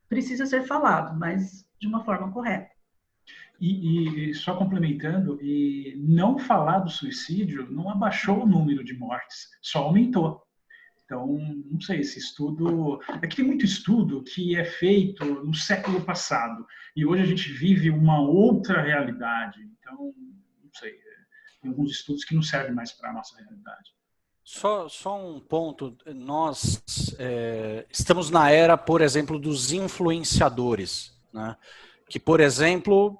precisa ser falado, mas de uma forma correta. E só complementando, não falar do suicídio não abaixou o número de mortes, só aumentou. Então, não sei, esse estudo... É que tem muito estudo que é feito no século passado, e hoje a gente vive uma outra realidade. Então, não sei, tem alguns estudos que não servem mais para a nossa realidade. Só um ponto, nós estamos na era, por exemplo, dos influenciadores, né? Que, por exemplo,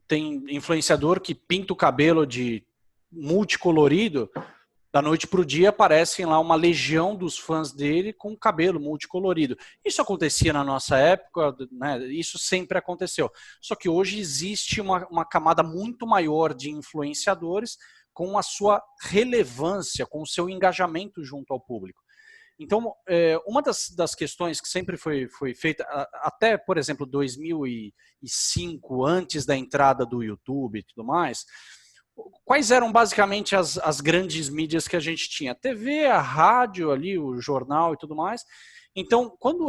tem influenciador que pinta o cabelo de multicolorido Da noite para o dia aparecem lá uma legião dos fãs dele com cabelo multicolorido. Isso acontecia na nossa época, né? Isso sempre aconteceu. Só que hoje existe uma camada muito maior de influenciadores com a sua relevância, com o seu engajamento junto ao público. Então, uma das questões que sempre foi feita, até, por exemplo, 2005, antes da entrada do YouTube e tudo mais, quais eram basicamente as grandes mídias que a gente tinha? A TV, a rádio ali, o jornal e tudo mais. Então, quando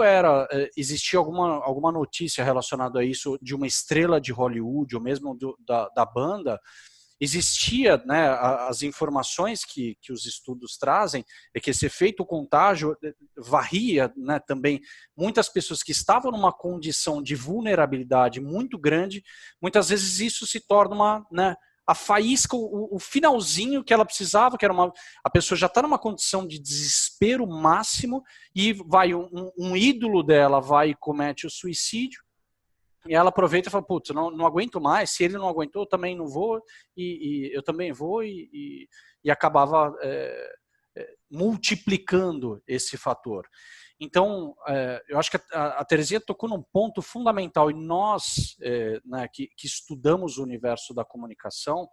existia alguma notícia relacionada a isso de uma estrela de Hollywood ou mesmo da banda, existia, né, as informações que os estudos trazem, é que esse efeito contágio varria, né, também muitas pessoas que estavam numa condição de vulnerabilidade muito grande, muitas vezes isso se torna a faísca, o finalzinho que ela precisava, que era a pessoa já está numa condição de desespero máximo e vai um ídolo dela vai e comete o suicídio. E ela aproveita e fala, putz, não aguento mais, se ele não aguentou, eu também não vou, e eu também vou, e acabava multiplicando esse fator. Então, eu acho que a Terezinha tocou num ponto fundamental, e nós, né, que estudamos o universo da comunicação,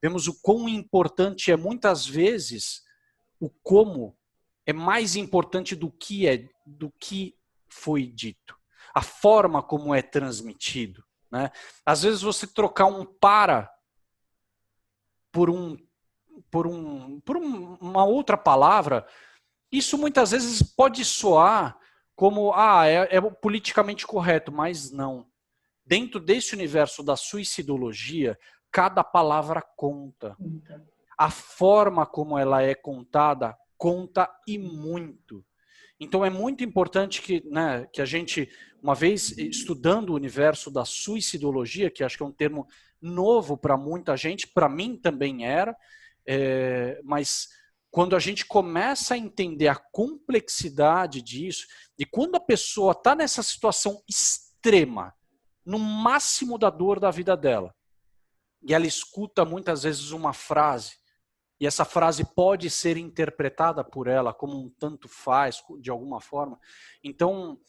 vemos o quão importante é, muitas vezes, o como é mais importante do que foi dito. A forma como é transmitido, né? Às vezes você trocar um para por uma outra palavra, isso muitas vezes pode soar como é politicamente correto, mas não. Dentro desse universo da suicidologia, cada palavra conta. A forma como ela é contada conta e muito. Então é muito importante que a gente, uma vez estudando o universo da suicidologia, que acho que é um termo novo para muita gente, para mim também era, mas quando a gente começa a entender a complexidade disso, e quando a pessoa está nessa situação extrema, no máximo da dor da vida dela, e ela escuta muitas vezes uma frase, e essa frase pode ser interpretada por ela como um tanto faz, de alguma forma. Então,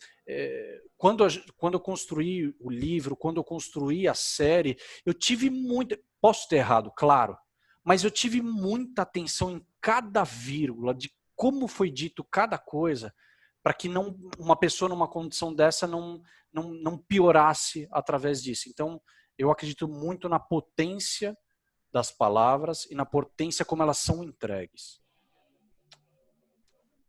quando eu construí o livro, quando eu construí a série, eu tive muito... Posso ter errado, claro, mas eu tive muita atenção em cada vírgula, de como foi dito cada coisa, para que uma pessoa numa condição dessa não piorasse através disso. Então, eu acredito muito na potência das palavras e na potência como elas são entregues.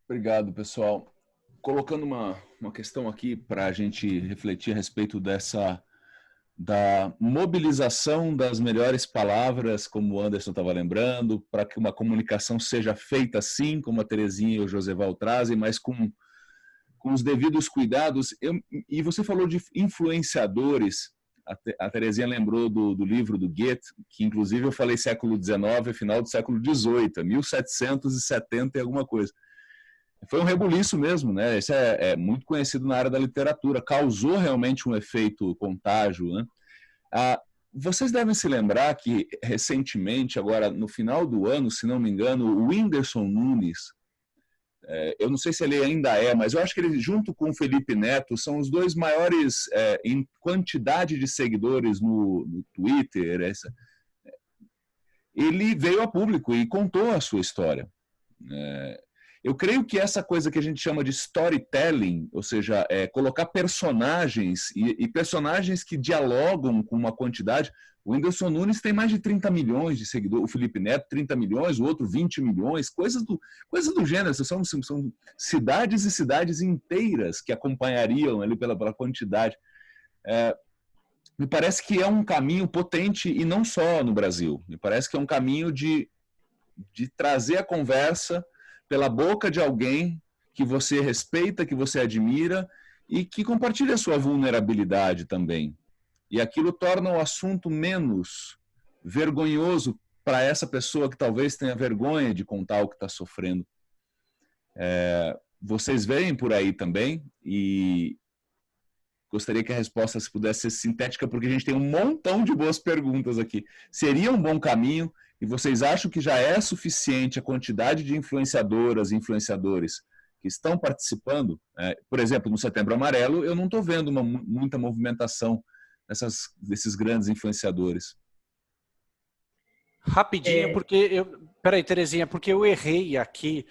Obrigado, pessoal. Colocando uma questão aqui para a gente refletir a respeito da mobilização das melhores palavras, como o Anderson estava lembrando, para que uma comunicação seja feita assim, como a Terezinha e o Joseval trazem, mas com os devidos cuidados. E você falou de influenciadores. A Terezinha lembrou do livro do Goethe, que inclusive eu falei século XIX, final do século XVIII, 1770 e alguma coisa. Foi um rebuliço mesmo, né? Isso é muito conhecido na área da literatura, causou realmente um efeito contágio, né? Vocês devem se lembrar que recentemente, agora no final do ano, se não me engano, o Whindersson Nunes, eu não sei se ele ainda mas eu acho que ele, junto com o Felipe Neto, são os dois maiores em quantidade de seguidores no Twitter. Ele veio a público e contou a sua história. Eu creio que essa coisa que a gente chama de storytelling, ou seja, colocar personagens e personagens que dialogam com uma quantidade. O Whindersson Nunes tem mais de 30 milhões de seguidores, o Felipe Neto 30 milhões, o outro 20 milhões, coisas do gênero. São cidades e cidades inteiras que acompanhariam ali pela quantidade. Me parece que é um caminho potente, e não só no Brasil. Me parece que é um caminho de trazer a conversa pela boca de alguém que você respeita, que você admira e que compartilha a sua vulnerabilidade também. E aquilo torna o assunto menos vergonhoso para essa pessoa que talvez tenha vergonha de contar o que está sofrendo. Vocês veem por aí também, e gostaria que a resposta se pudesse ser sintética, porque a gente tem um montão de boas perguntas aqui. Seria um bom caminho? E vocês acham que já é suficiente a quantidade de influenciadoras e influenciadores que estão participando? Por exemplo, no Setembro Amarelo, eu não estou vendo muita movimentação desses grandes influenciadores. Rapidinho, porque peraí, Terezinha, porque eu errei aqui.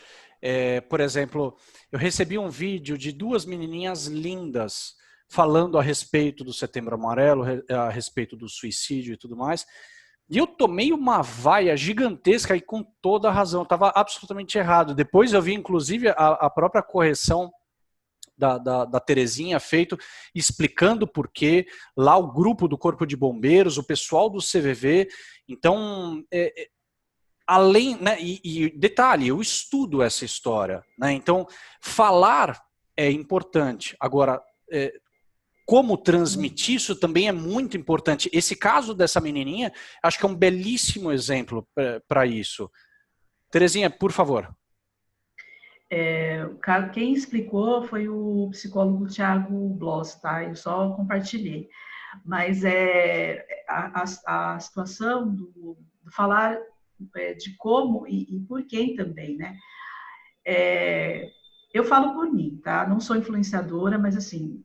Por exemplo, eu recebi um vídeo de 2 menininhas lindas falando a respeito do Setembro Amarelo, a respeito do suicídio e tudo mais. E eu tomei uma vaia gigantesca e com toda a razão. Estava absolutamente errado. Depois eu vi, inclusive, a própria correção da Terezinha feito, explicando por quê, lá o grupo do Corpo de Bombeiros, o pessoal do CVV. Então, além, né, e detalhe, eu estudo essa história, né, então falar é importante. Agora, como transmitir isso também é muito importante. Esse caso dessa menininha, acho que é um belíssimo exemplo para isso. Terezinha, por favor. Quem explicou foi o psicólogo Thiago Bloss, tá? Eu só compartilhei. Mas a situação do falar de como e por quem também, né? Eu falo por mim, tá? Não sou influenciadora, mas assim,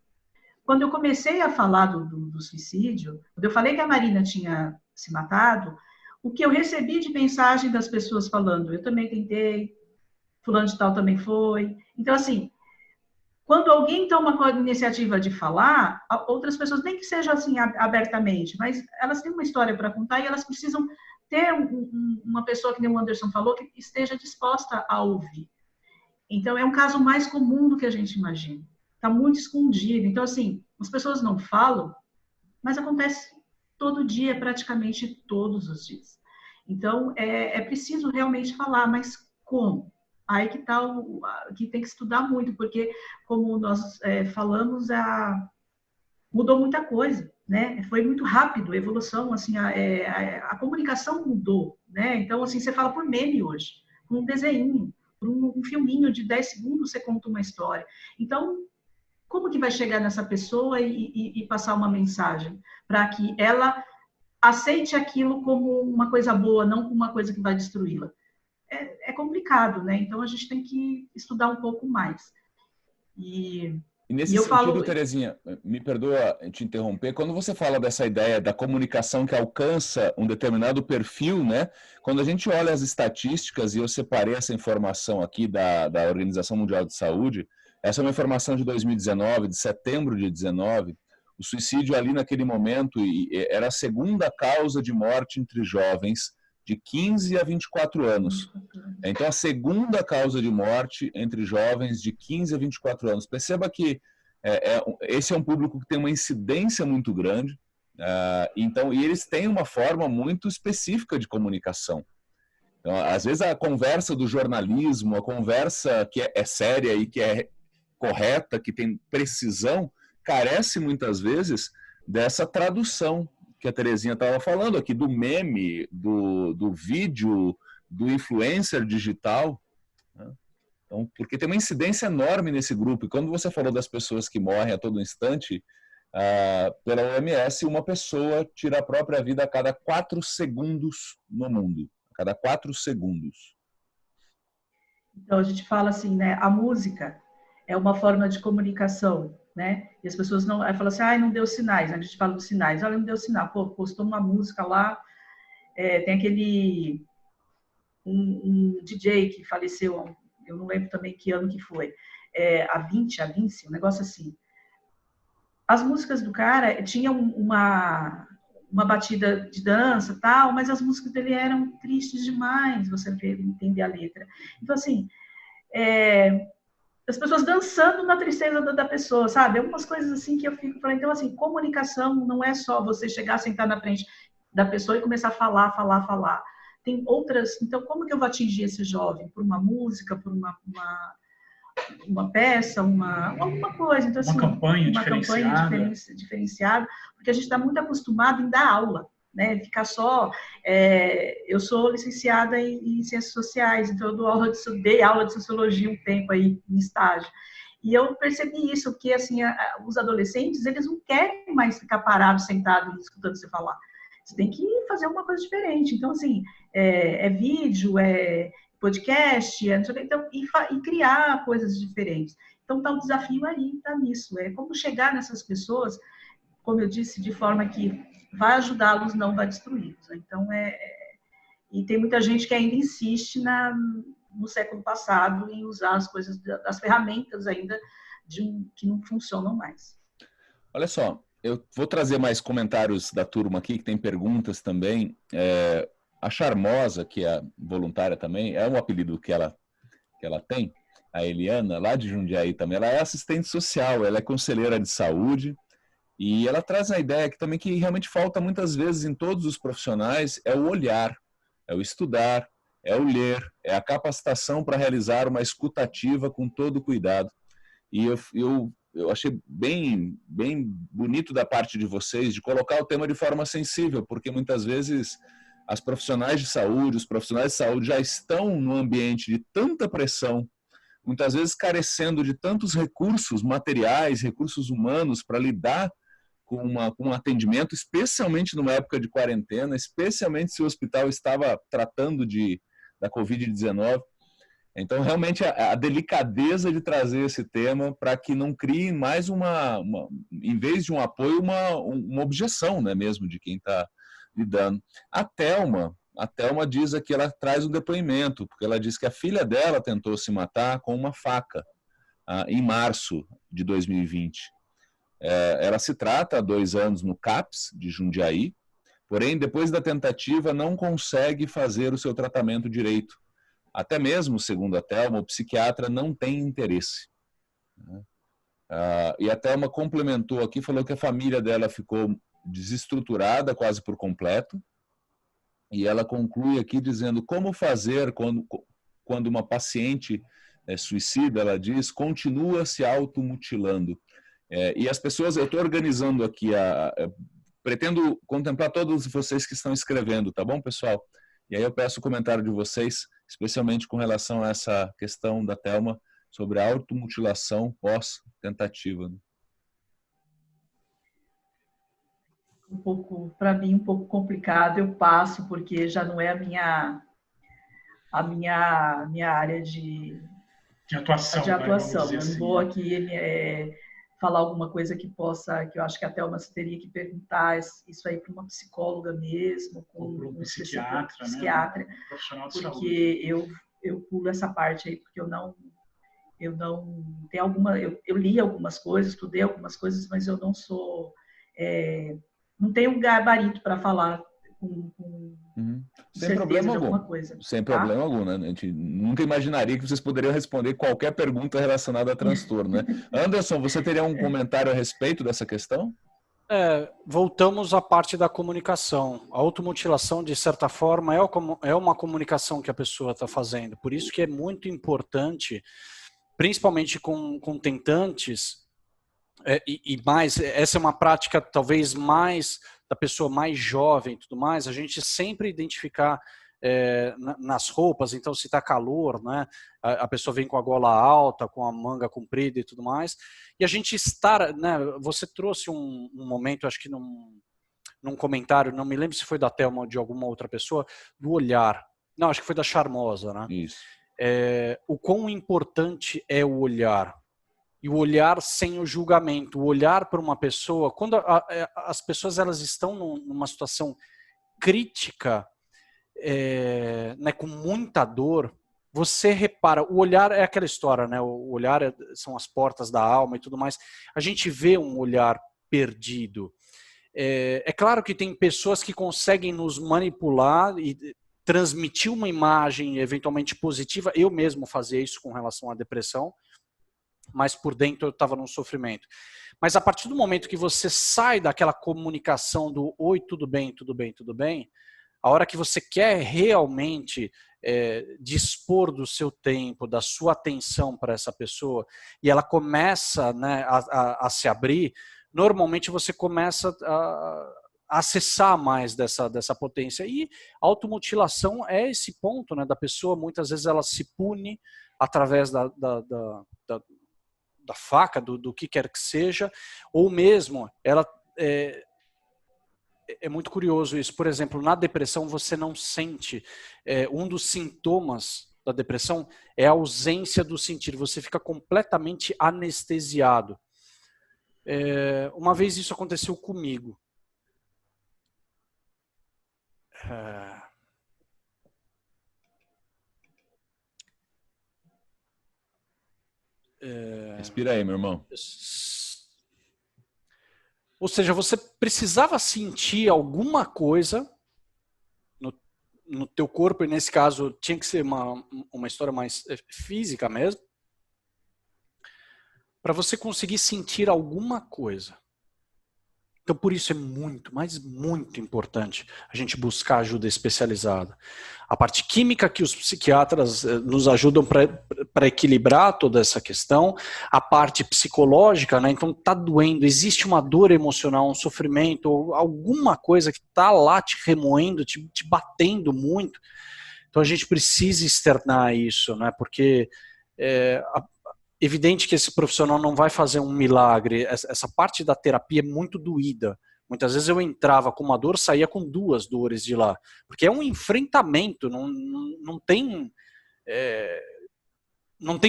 quando eu comecei a falar do suicídio, quando eu falei que a Marina tinha se matado, o que eu recebi de mensagem das pessoas falando, eu também tentei, fulano de tal também foi. Então, assim, quando alguém toma a iniciativa de falar, outras pessoas, nem que seja assim abertamente, mas elas têm uma história para contar e elas precisam ter uma pessoa, que nem o Anderson falou, que esteja disposta a ouvir. Então, é um caso mais comum do que a gente imagina. Está muito escondido. Então, assim, as pessoas não falam, mas acontece todo dia, praticamente todos os dias. Então, é preciso realmente falar, mas como? Aí que tá que tem que estudar muito, porque, como nós falamos, mudou muita coisa, né? Foi muito rápido a evolução, assim, a comunicação mudou, né? Então, assim, você fala por meme hoje, por um desenho, por um filminho de 10 segundos você conta uma história. Então, como que vai chegar nessa pessoa e passar uma mensagem para que ela aceite aquilo como uma coisa boa, não como uma coisa que vai destruí-la? É complicado, né? Então, a gente tem que estudar um pouco mais. E nesse sentido, Terezinha, me perdoa te interromper, quando você fala dessa ideia da comunicação que alcança um determinado perfil, né? Quando a gente olha as estatísticas, e eu separei essa informação aqui da Organização Mundial de Saúde, essa é uma informação de 2019, de setembro de 19, o suicídio ali naquele momento era a segunda causa de morte entre jovens de 15 a 24 anos. Então, a segunda causa de morte entre jovens de 15 a 24 anos. Perceba que esse é um público que tem uma incidência muito grande, então, e eles têm uma forma muito específica de comunicação. Então, às vezes, a conversa do jornalismo, a conversa que é séria e que é correta, que tem precisão, carece muitas vezes dessa tradução que a Terezinha estava falando aqui, do meme, do vídeo, do influencer digital, né? Então, porque tem uma incidência enorme nesse grupo. E quando você falou das pessoas que morrem a todo instante, pela OMS, uma pessoa tira a própria vida a cada 4 segundos no mundo. A cada 4 segundos. Então, a gente fala assim, né? A música é uma forma de comunicação, né? E as pessoas não... Aí falam assim, não deu sinais. A gente fala dos sinais. Olha, não deu sinal. Pô, postou uma música lá. Tem aquele... Um DJ que faleceu, eu não lembro também que ano que foi. A Vinci, um negócio assim. As músicas do cara tinham uma batida de dança e tal, mas as músicas dele eram tristes demais, você entender a letra. Então, assim... as pessoas dançando na tristeza da pessoa, sabe? Algumas coisas assim que eu fico falando. Então, assim, comunicação não é só você chegar, sentar na frente da pessoa e começar a falar. Tem outras... Então, como que eu vou atingir esse jovem? Por uma música, por uma peça, alguma coisa. Então, assim, uma campanha diferenciada, porque a gente está muito acostumado em dar aula, né? Ficar só... eu sou licenciada em Ciências Sociais, então eu dei aula de Sociologia um tempo aí, em estágio. E eu percebi isso, que assim, os adolescentes, eles não querem mais ficar parados, sentados, escutando você falar. Você tem que fazer alguma coisa diferente. Então, assim, é vídeo, é podcast, não sei o quê, então, e criar coisas diferentes. Então, tá o desafio aí, tá nisso. É como chegar nessas pessoas, como eu disse, de forma que vai ajudá-los, não vai destruí-los. Então, e tem muita gente que ainda insiste no século passado em usar as coisas, as ferramentas ainda que não funcionam mais. Olha só, eu vou trazer mais comentários da turma aqui, que tem perguntas também. A Charmosa, que é voluntária também, é um apelido que ela tem, a Eliana, lá de Jundiaí também. Ela é assistente social, ela é conselheira de saúde, e ela traz a ideia que realmente falta muitas vezes em todos os profissionais, é o olhar, é o estudar, é o ler, é a capacitação para realizar uma escuta ativa com todo cuidado. E eu achei bem bonito da parte de vocês de colocar o tema de forma sensível, porque muitas vezes as profissionais de saúde, os profissionais de saúde já estão no ambiente de tanta pressão, muitas vezes carecendo de tantos recursos materiais, recursos humanos para lidar com um atendimento, especialmente numa época de quarentena, especialmente se o hospital estava tratando da Covid-19. Então, realmente, a delicadeza de trazer esse tema para que não crie mais em vez de um apoio, uma objeção, né, mesmo, de quem está lidando. A Thelma diz aqui, ela traz um depoimento, porque ela diz que a filha dela tentou se matar com uma faca em março de 2020. Ela se trata há 2 anos no CAPS de Jundiaí, porém, depois da tentativa, não consegue fazer o seu tratamento direito. Até mesmo, segundo a Thelma, o psiquiatra não tem interesse. E a Thelma complementou aqui, falou que a família dela ficou desestruturada quase por completo, e ela conclui aqui dizendo como fazer quando uma paciente suicida, ela diz, continua se automutilando. E as pessoas, eu estou organizando aqui, pretendo contemplar todos vocês que estão escrevendo, tá bom, pessoal? E aí eu peço o comentário de vocês, especialmente com relação a essa questão da Thelma sobre a automutilação pós-tentativa. Para mim, um pouco complicado, eu passo, porque já não é a minha área de atuação. Eu não vou aqui falar alguma coisa que eu acho que a Thelma teria que perguntar isso aí para uma psicóloga mesmo, com um psiquiatra, né? Um profissional de porque saúde. eu pulo essa parte aí, porque eu não tem eu li algumas coisas, estudei algumas coisas, mas eu não sou não tenho um gabarito para falar sem problema algum. Coisa, sem problema algum, né? A gente nunca imaginaria que vocês poderiam responder qualquer pergunta relacionada a transtorno, né? Anderson, você teria um comentário a respeito dessa questão? Voltamos à parte da comunicação. A automutilação, de certa forma, é uma comunicação que a pessoa está fazendo. Por isso que é muito importante, principalmente com tentantes, e mais, essa é uma prática talvez mais da pessoa mais jovem e tudo mais, a gente sempre identificar nas roupas, então se está calor, né, a pessoa vem com a gola alta, com a manga comprida e tudo mais, e a gente estar, né, você trouxe um momento, acho que num comentário, não me lembro se foi da Thelma ou de alguma outra pessoa, do olhar, não, acho que foi da Charmosa, né? Isso. O quão importante é o olhar, e o olhar sem o julgamento, o olhar para uma pessoa, quando as pessoas elas estão numa situação crítica, né, com muita dor, você repara, o olhar é aquela história, né, o olhar são as portas da alma e tudo mais, a gente vê um olhar perdido. É claro que tem pessoas que conseguem nos manipular e transmitir uma imagem eventualmente positiva, eu mesmo fazia isso com relação à depressão, mas por dentro eu estava num sofrimento. Mas a partir do momento que você sai daquela comunicação do oi, tudo bem, tudo bem, tudo bem, a hora que você quer realmente dispor do seu tempo, da sua atenção para essa pessoa, e ela começa, né, a se abrir, normalmente você começa a acessar mais dessa potência. E a automutilação é esse ponto, né, da pessoa, muitas vezes ela se pune através da faca, do que quer que seja, ou mesmo ela é muito curioso isso. Por exemplo, na depressão você não sente, um dos sintomas da depressão é a ausência do sentir, você fica completamente anestesiado. Uma vez isso aconteceu comigo. Respira aí, meu irmão. Ou seja, você precisava sentir alguma coisa no teu corpo, e nesse caso tinha que ser uma história mais física mesmo, para você conseguir sentir alguma coisa. Então, por isso é muito, mas muito importante a gente buscar ajuda especializada. A parte química que os psiquiatras nos ajudam para equilibrar toda essa questão, a parte psicológica, né? Então tá doendo, existe uma dor emocional, um sofrimento, ou alguma coisa que tá lá te remoendo, te batendo muito. Então a gente precisa externar isso, né? Porque evidente que esse profissional não vai fazer um milagre. Essa parte da terapia é muito doída. Muitas vezes eu entrava com uma dor, saía com 2 dores de lá. Porque é um enfrentamento, não tem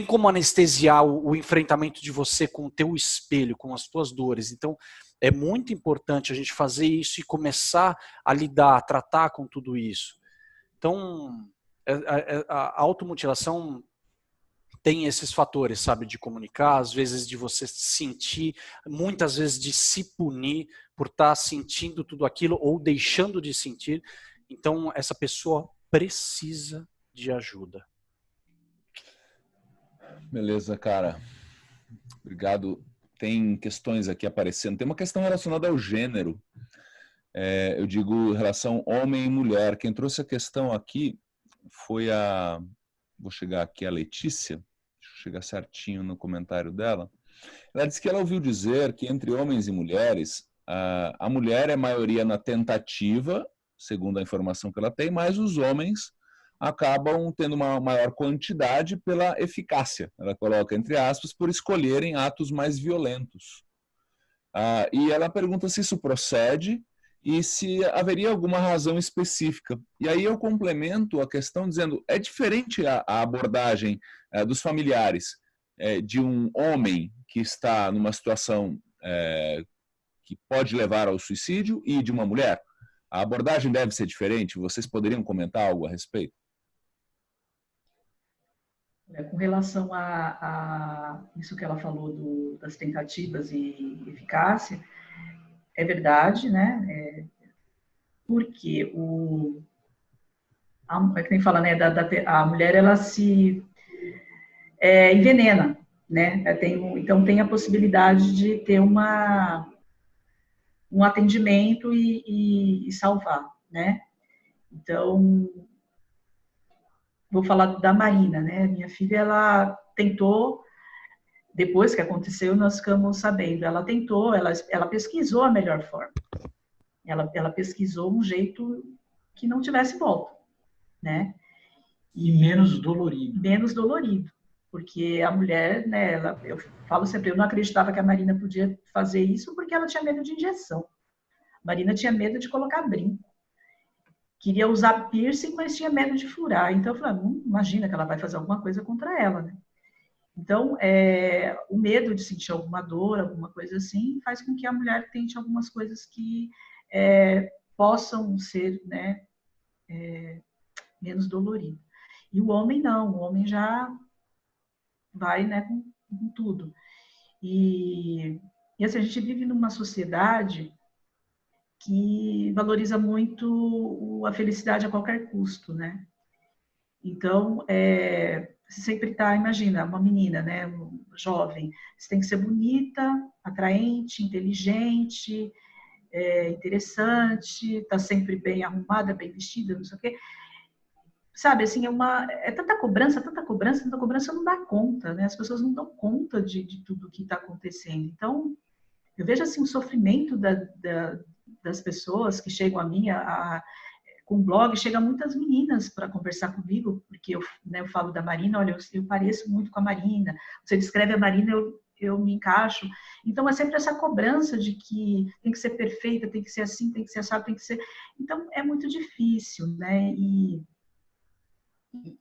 como anestesiar o enfrentamento de você com o teu espelho, com as tuas dores. Então, é muito importante a gente fazer isso e começar a lidar, a tratar com tudo isso. Então, a automutilação tem esses fatores, sabe, de comunicar, às vezes de você sentir, muitas vezes de se punir por estar sentindo tudo aquilo ou deixando de sentir. Então, essa pessoa precisa de ajuda. Beleza, cara. Obrigado. Tem questões aqui aparecendo. Tem uma questão relacionada ao gênero. Eu digo relação homem e mulher. Quem trouxe a questão aqui foi vou chegar aqui a Letícia. Chegar certinho no comentário dela. Ela disse que ela ouviu dizer que entre homens e mulheres, a mulher é maioria na tentativa, segundo a informação que ela tem, mas os homens acabam tendo uma maior quantidade pela eficácia. Ela coloca entre aspas, por escolherem atos mais violentos. E ela pergunta se isso procede e se haveria alguma razão específica. E aí eu complemento a questão dizendo, é diferente a abordagem dos familiares de um homem que está numa situação que pode levar ao suicídio e de uma mulher? A abordagem deve ser diferente? Vocês poderiam comentar algo a respeito? Com relação a isso que ela falou das tentativas e eficácia, é verdade, né? Porque quem fala, né? A mulher ela se envenena, né? Então tem a possibilidade de ter um atendimento e salvar, né? Então vou falar da Marina, né? Minha filha ela tentou. Depois que aconteceu, nós ficamos sabendo. Ela tentou, ela pesquisou a melhor forma. Ela pesquisou um jeito que não tivesse volta, né? E menos dolorido. Menos dolorido. Porque a mulher, né, eu falo sempre, eu não acreditava que a Marina podia fazer isso porque ela tinha medo de injeção. A Marina tinha medo de colocar brinco. Queria usar piercing, mas tinha medo de furar. Então eu falei, não imagina que ela vai fazer alguma coisa contra ela, né? Então, o medo de sentir alguma dor, alguma coisa assim, faz com que a mulher tente algumas coisas que possam ser, né, menos doloridas. E o homem não, o homem já vai, né, com tudo. E assim, a gente vive numa sociedade que valoriza muito a felicidade a qualquer custo, né? Então, você sempre está, imagina, uma menina, né, um jovem, você tem que ser bonita, atraente, inteligente, interessante, tá sempre bem arrumada, bem vestida, não sei o quê. Sabe, assim, tanta cobrança, não dá conta, né? As pessoas não dão conta de tudo que está acontecendo. Então, eu vejo, assim, o sofrimento das pessoas que chegam a mim, com o blog, chegam muitas meninas para conversar comigo, porque eu falo da Marina, olha, eu pareço muito com a Marina. Você descreve a Marina, eu me encaixo. Então, é sempre essa cobrança de que tem que ser perfeita, tem que ser assim, tem que ser assado, tem que ser... Então, é muito difícil, né?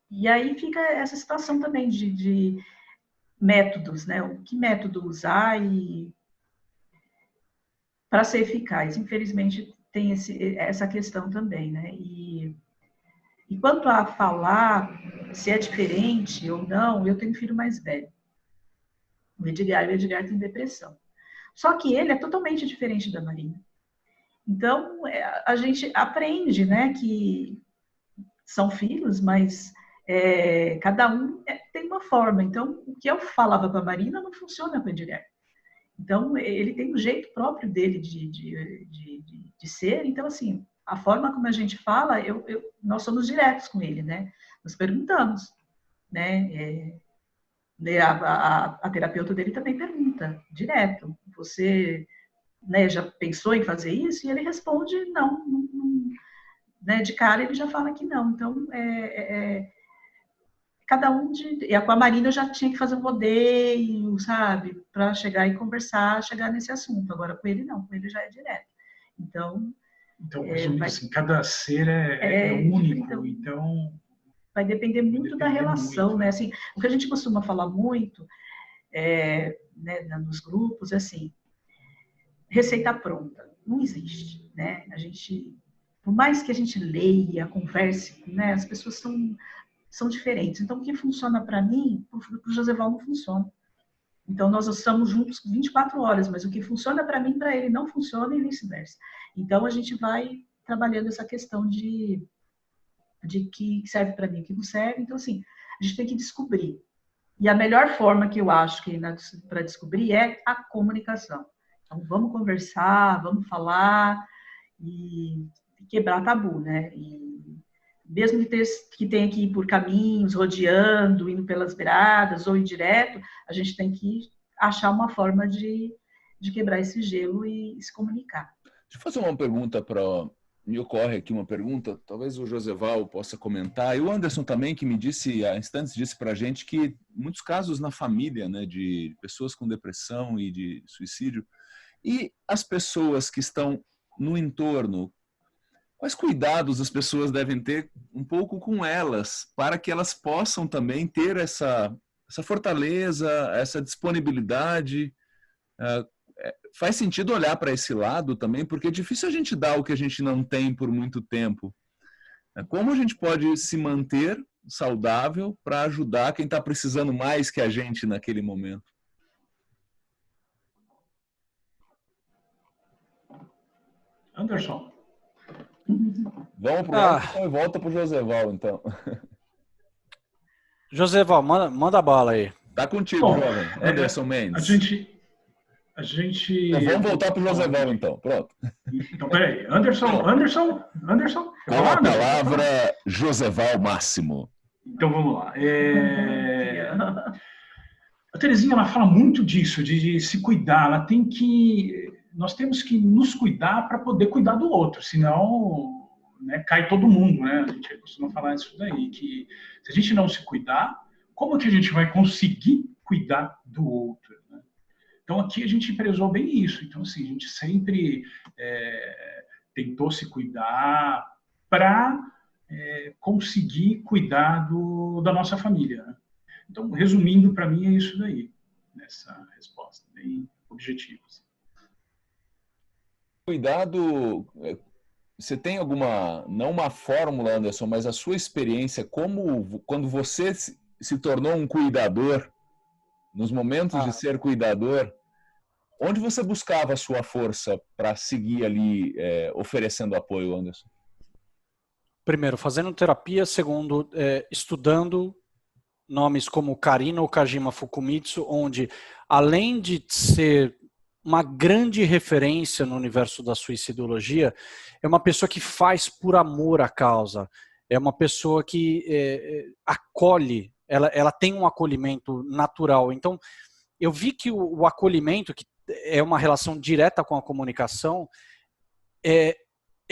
E aí fica essa situação também de métodos, né? Que método usar para ser eficaz. Infelizmente, tem essa questão também, né? E quanto a falar se é diferente ou não, eu tenho um filho mais velho. O Edgar tem depressão. Só que ele é totalmente diferente da Marina. Então, a gente aprende, né, que são filhos, mas cada um tem uma forma. Então, o que eu falava para a Marina não funciona com o Edgar. Então, ele tem um jeito próprio dele de ser. Então, assim, a forma como a gente fala, nós somos diretos com ele, né? Nós perguntamos, né? A terapeuta dele também pergunta, direto. Você, né, já pensou em fazer isso? E ele responde, não, né? De cara ele já fala que não. Então, cada um E com a Marina eu já tinha que fazer um rodeio, sabe? Para chegar e conversar, chegar nesse assunto. Agora com ele não, com ele já é direto. Então, resumindo assim, cada ser é único, então... Vai depender muito da relação, muito, né? Assim, o que a gente costuma falar muito né, nos grupos, assim, receita pronta. Não existe, né? Por mais que a gente leia, converse, né? As pessoas são diferentes. Então, o que funciona para mim, para o Joseval não funciona. Então, nós estamos juntos 24 horas, mas o que funciona para mim, para ele não funciona e vice-versa. Então, a gente vai trabalhando essa questão de que serve para mim, que não serve. Então, assim, a gente tem que descobrir. E a melhor forma que eu acho que para descobrir é a comunicação. Então, vamos conversar, vamos falar e quebrar tabu, né? E mesmo que tenha que ir por caminhos, rodeando, indo pelas beiradas ou ir direto, a gente tem que achar uma forma de quebrar esse gelo e se comunicar. Deixa eu fazer uma pergunta Me ocorre aqui uma pergunta, talvez o Joseval possa comentar, e o Anderson também, que me disse, há instantes, disse para a gente que muitos casos na família, né, de pessoas com depressão e de suicídio, e as pessoas que estão no entorno, quais cuidados as pessoas devem ter um pouco com elas, para que elas possam também ter essa fortaleza, essa disponibilidade? Faz sentido olhar para esse lado também, porque é difícil a gente dar o que a gente não tem por muito tempo. Como a gente pode se manter saudável para ajudar quem está precisando mais que a gente naquele momento? Anderson. Vamos para o Anderson e volta para o Joseval, então. Joseval, manda a bala aí. Tá contigo, jovem. Anderson Mendes. A gente... Então, vamos voltar para o Joseval, então. Pronto. Então, peraí. Anderson. Com a palavra, Joseval Máximo. Então, vamos lá. A Terezinha, ela fala muito disso, de se cuidar. Nós temos que nos cuidar para poder cuidar do outro, senão, né, cai todo mundo, né? A gente costuma falar isso daí, que se a gente não se cuidar, como que a gente vai conseguir cuidar do outro, né? Então, aqui a gente prezou bem isso. Então, assim, a gente sempre tentou se cuidar para conseguir cuidar da nossa família, né? Então, resumindo, para mim, é isso daí, nessa resposta, bem objetiva. Cuidado, você tem alguma, não uma fórmula, Anderson, mas a sua experiência, quando você se tornou um cuidador, nos momentos de ser cuidador, onde você buscava a sua força para seguir ali oferecendo apoio, Anderson? Primeiro, fazendo terapia. Segundo, estudando nomes como Karina Okajima Fukumitsu, onde, além de ser uma grande referência no universo da suicidologia, é uma pessoa que faz por amor à causa. É uma pessoa que acolhe, ela tem um acolhimento natural. Então, eu vi que o acolhimento, que é uma relação direta com a comunicação, é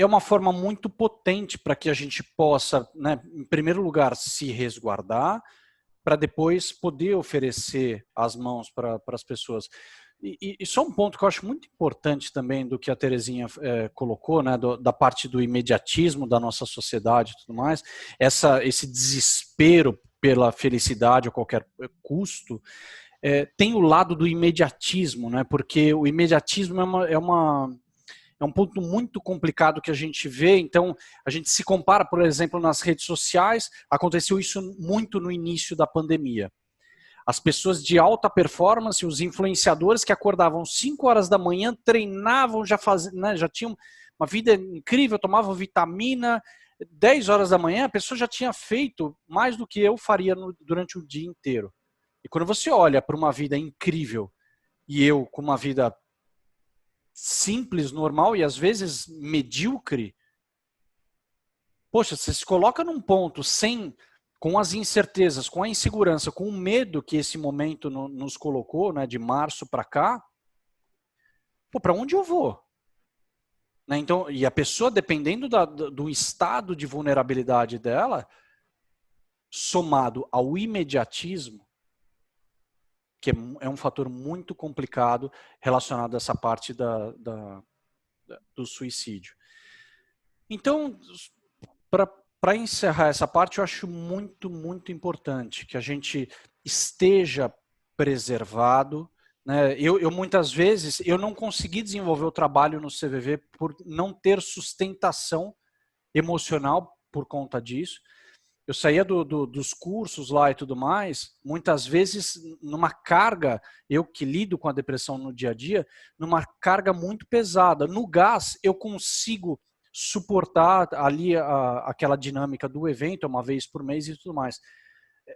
uma forma muito potente para que a gente possa, né, em primeiro lugar, se resguardar, para depois poder oferecer as mãos para as pessoas. E só um ponto que eu acho muito importante também do que a Terezinha colocou, né, da parte do imediatismo da nossa sociedade e tudo mais, esse desespero pela felicidade a qualquer custo, tem o lado do imediatismo, né, porque o imediatismo é um ponto muito complicado que a gente vê. Então, a gente se compara, por exemplo, nas redes sociais. Aconteceu isso muito no início da pandemia. As pessoas de alta performance, os influenciadores que acordavam 5 horas da manhã, treinavam, já tinham uma vida incrível, tomavam vitamina. 10 horas da manhã, a pessoa já tinha feito mais do que eu faria durante o dia inteiro. E quando você olha para uma vida incrível e eu com uma vida simples, normal e às vezes medíocre, poxa, você se coloca num ponto com as incertezas, com a insegurança, com o medo que esse momento nos colocou, né, de março para cá, para onde eu vou? Né, então, e a pessoa, dependendo do estado de vulnerabilidade dela, somado ao imediatismo, que é um fator muito complicado relacionado a essa parte do suicídio. Então, para encerrar essa parte, eu acho muito, muito importante que a gente esteja preservado. Né? Eu muitas vezes, eu não consegui desenvolver o trabalho no CVV por não ter sustentação emocional por conta disso. Eu saía dos cursos lá e tudo mais, muitas vezes numa carga, eu que lido com a depressão no dia a dia, numa carga muito pesada. No gás, eu consigo suportar ali aquela dinâmica do evento, uma vez por mês e tudo mais.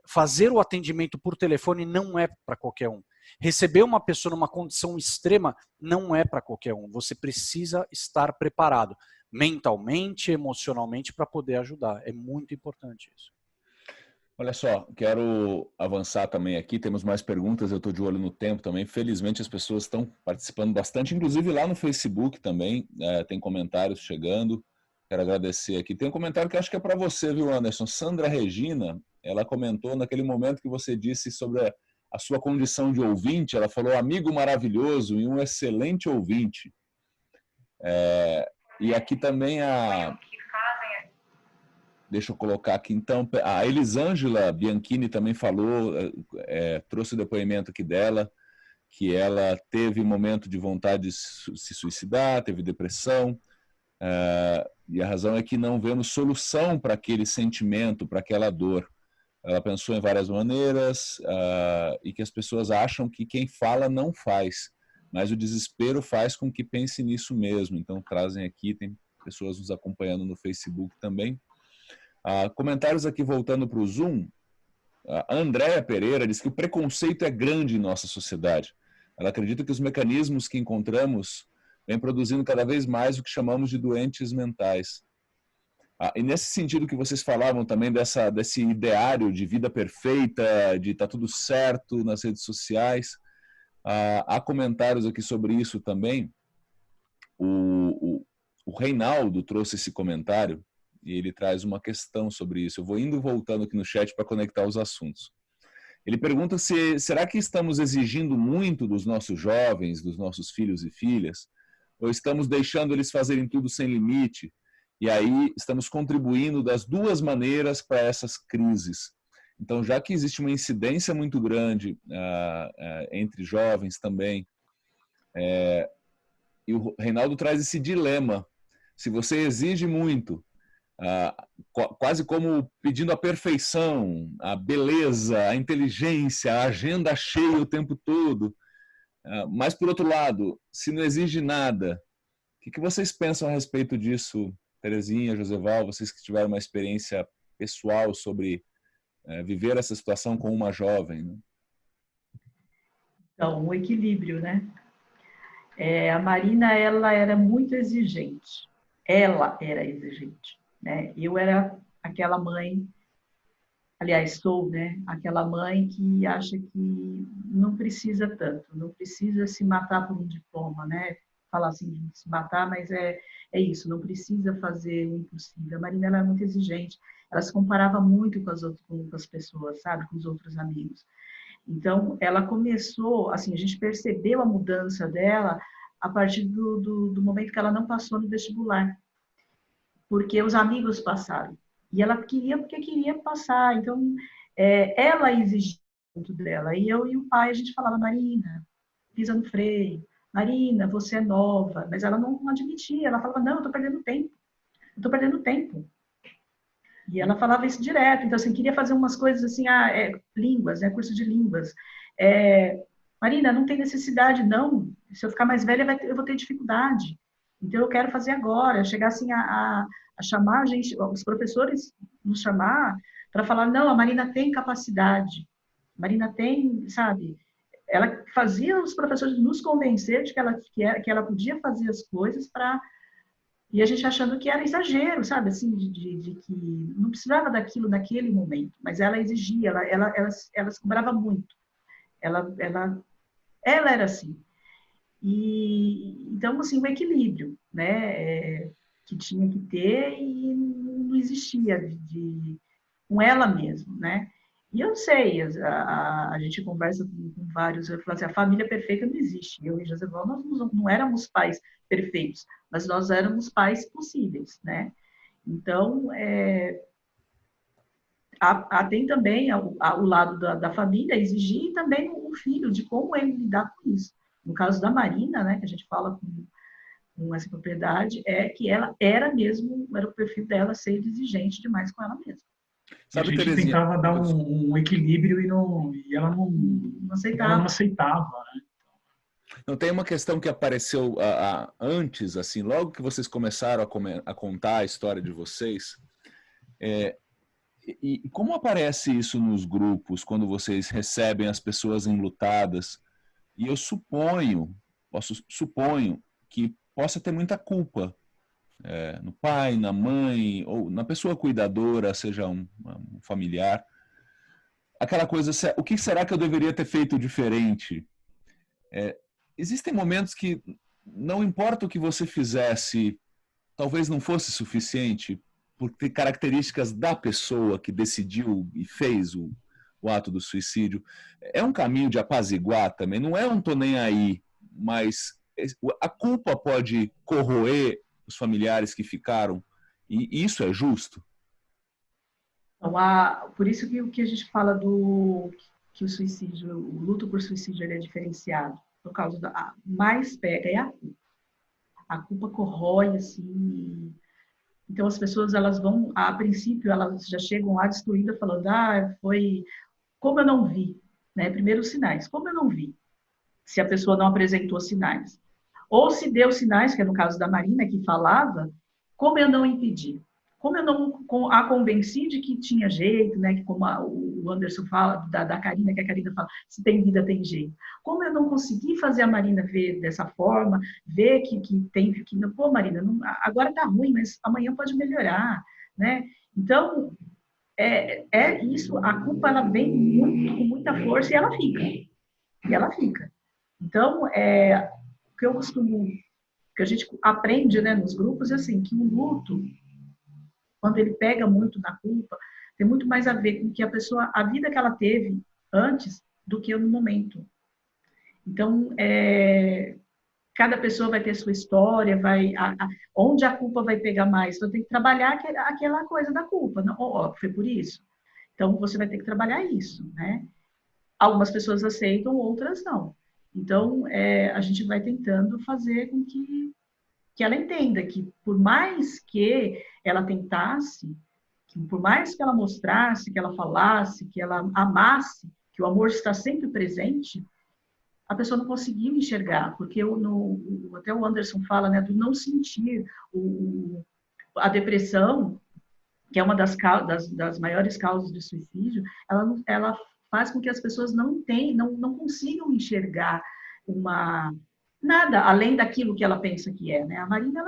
Fazer o atendimento por telefone não é para qualquer um. Receber uma pessoa numa condição extrema não é para qualquer um. Você precisa estar preparado mentalmente, emocionalmente, para poder ajudar. É muito importante isso. Olha só, quero avançar também aqui, temos mais perguntas, eu estou de olho no tempo também. Felizmente as pessoas estão participando bastante, inclusive lá no Facebook também, tem comentários chegando. Quero agradecer aqui. Tem um comentário que acho que é para você, viu, Anderson? Sandra Regina, ela comentou naquele momento que você disse sobre a sua condição de ouvinte, ela falou amigo maravilhoso e um excelente ouvinte. E aqui também deixa eu colocar aqui então, a Elisângela Bianchini também falou, trouxe o depoimento aqui dela, que ela teve um momento de vontade de se suicidar, teve depressão, e a razão é que não vemos solução para aquele sentimento, para aquela dor. Ela pensou em várias maneiras, e que as pessoas acham que quem fala não faz. Mas o desespero faz com que pense nisso mesmo. Então, trazem aqui, tem pessoas nos acompanhando no Facebook também. Comentários aqui voltando para o Zoom. A Andréa Pereira diz que o preconceito é grande em nossa sociedade. Ela acredita que os mecanismos que encontramos vêm produzindo cada vez mais o que chamamos de doentes mentais. E nesse sentido que vocês falavam também desse ideário de vida perfeita, de estar tudo certo nas redes sociais, há comentários aqui sobre isso também. O Reinaldo trouxe esse comentário e ele traz uma questão sobre isso. Eu vou indo e voltando aqui no chat para conectar os assuntos. Ele pergunta será que estamos exigindo muito dos nossos jovens, dos nossos filhos e filhas, ou estamos deixando eles fazerem tudo sem limite? E aí estamos contribuindo das duas maneiras para essas crises. Então, já que existe uma incidência muito grande entre jovens também, e o Reinaldo traz esse dilema. Se você exige muito, quase como pedindo a perfeição, a beleza, a inteligência, a agenda cheia o tempo todo, mas, por outro lado, se não exige nada, o que vocês pensam a respeito disso, Terezinha, Joseval, vocês que tiveram uma experiência pessoal sobre viver essa situação com uma jovem? Né? Então, um equilíbrio, né? A Marina, ela era muito exigente. Ela era exigente, né? Eu era aquela mãe, aliás, sou, né? Aquela mãe que acha que não precisa tanto, não precisa se matar por um diploma, né? Falar assim de se matar, mas é isso, não precisa fazer o impossível. A Marina, ela é muito exigente. ela se comparava muito com as pessoas, sabe? Com os outros amigos. Então, ela começou, assim, a gente percebeu a mudança dela a partir do momento que ela não passou no vestibular, porque os amigos passaram. E ela queria, porque queria passar. Então, ela exigia muito dela. E eu e o pai, a gente falava, Marina, pisa no freio. Marina, você é nova. Mas ela não admitia. Ela falava, não, eu estou perdendo tempo. Eu estou perdendo tempo. E ela falava isso direto. Então, assim, queria fazer umas coisas assim, línguas, né, curso de línguas. Marina, não tem necessidade, não. Se eu ficar mais velha, eu vou ter dificuldade. Então, eu quero fazer agora. Chegar assim a chamar a gente, os professores nos chamar para falar, não, a Marina tem capacidade. A Marina tem, sabe? Ela fazia os professores nos convencer de que ela podia fazer as coisas para... E a gente achando que era exagero, sabe? Assim, de que não precisava daquilo naquele momento. Mas ela exigia, ela se cobrava muito. Ela era assim. E, então, assim, um equilíbrio, né? Que tinha que ter e não existia com ela mesma, né? E eu sei, a gente conversa com vários, eu falo assim, a família perfeita não existe. Eu e Joseval, nós não éramos pais perfeitos, mas nós éramos pais possíveis, né? Então, tem também o lado da família exigir e também o filho, de como ele lidar com isso. No caso da Marina, né, que a gente fala com essa propriedade, que ela era o perfil dela ser exigente demais com ela mesma. Sabe, a gente tentava dar um equilíbrio e ela não aceitava. Ela não aceitava, né? Não, tem uma questão que apareceu antes, assim, logo que vocês começaram a contar a história de vocês, e como aparece isso nos grupos, quando vocês recebem as pessoas enlutadas? E eu suponho que possa ter muita culpa no pai, na mãe, ou na pessoa cuidadora, seja um familiar. Aquela coisa, o que será que eu deveria ter feito diferente? Existem momentos que não importa o que você fizesse, talvez não fosse suficiente, por ter características da pessoa que decidiu e fez o ato do suicídio. É um caminho de apaziguar também, não é um tô nem aí, mas a culpa pode corroer os familiares que ficaram, e isso é justo? Então, por isso que o que a gente fala que o suicídio, o luto por suicídio, ele é diferenciado, por causa mais pega é a culpa. A culpa corrói, assim. Então, as pessoas, elas vão, a princípio, elas já chegam lá destruídas, falando, foi como eu não vi, né? Primeiro, os sinais. Como eu não vi? Se a pessoa não apresentou sinais. Ou se deu sinais, que é no caso da Marina, que falava, como eu não impedi? Como eu não a convenci de que tinha jeito, né? Que como o Anderson fala, da Karina, que a Karina fala, se tem vida, tem jeito. Como eu não consegui fazer a Marina ver dessa forma, ver que tem... pô, Marina, agora tá ruim, mas amanhã pode melhorar, né? Então, isso, a culpa, ela vem com muita força e ela fica. E ela fica. Então, o que eu costumo... que a gente aprende, né, nos grupos, é assim, que o luto, quando ele pega muito na culpa, tem muito mais a ver com que a vida que ela teve antes do que no momento. Então, cada pessoa vai ter sua história, onde a culpa vai pegar mais. Então, tem que trabalhar aquela coisa da culpa. Não, foi por isso. Então, você vai ter que trabalhar isso, né? Algumas pessoas aceitam, outras não. Então, a gente vai tentando fazer com que ela entenda que, por mais que ela tentasse, que por mais que ela mostrasse, que ela falasse, que ela amasse, que o amor está sempre presente, a pessoa não conseguiu enxergar, porque até o Anderson fala, né, do não sentir a depressão, que é uma das maiores causas de suicídio, ela faz com que as pessoas não consigam enxergar nada além daquilo que ela pensa que é, né? A Marina,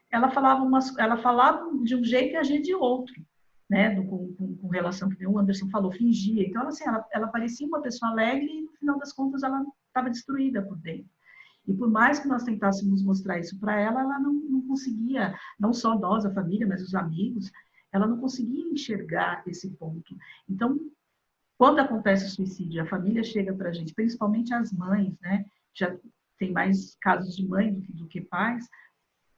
ela falava de um jeito e agia de outro, né? Com relação que o Anderson falou, fingia. Então, assim, ela parecia uma pessoa alegre e, no final das contas, ela estava destruída por dentro. E por mais que nós tentássemos mostrar isso para ela, ela não conseguia, não só nós, a família, mas os amigos, ela não conseguia enxergar esse ponto. Então, quando acontece o suicídio, a família chega para a gente, principalmente as mães, né? Já tem mais casos de mãe do que pais,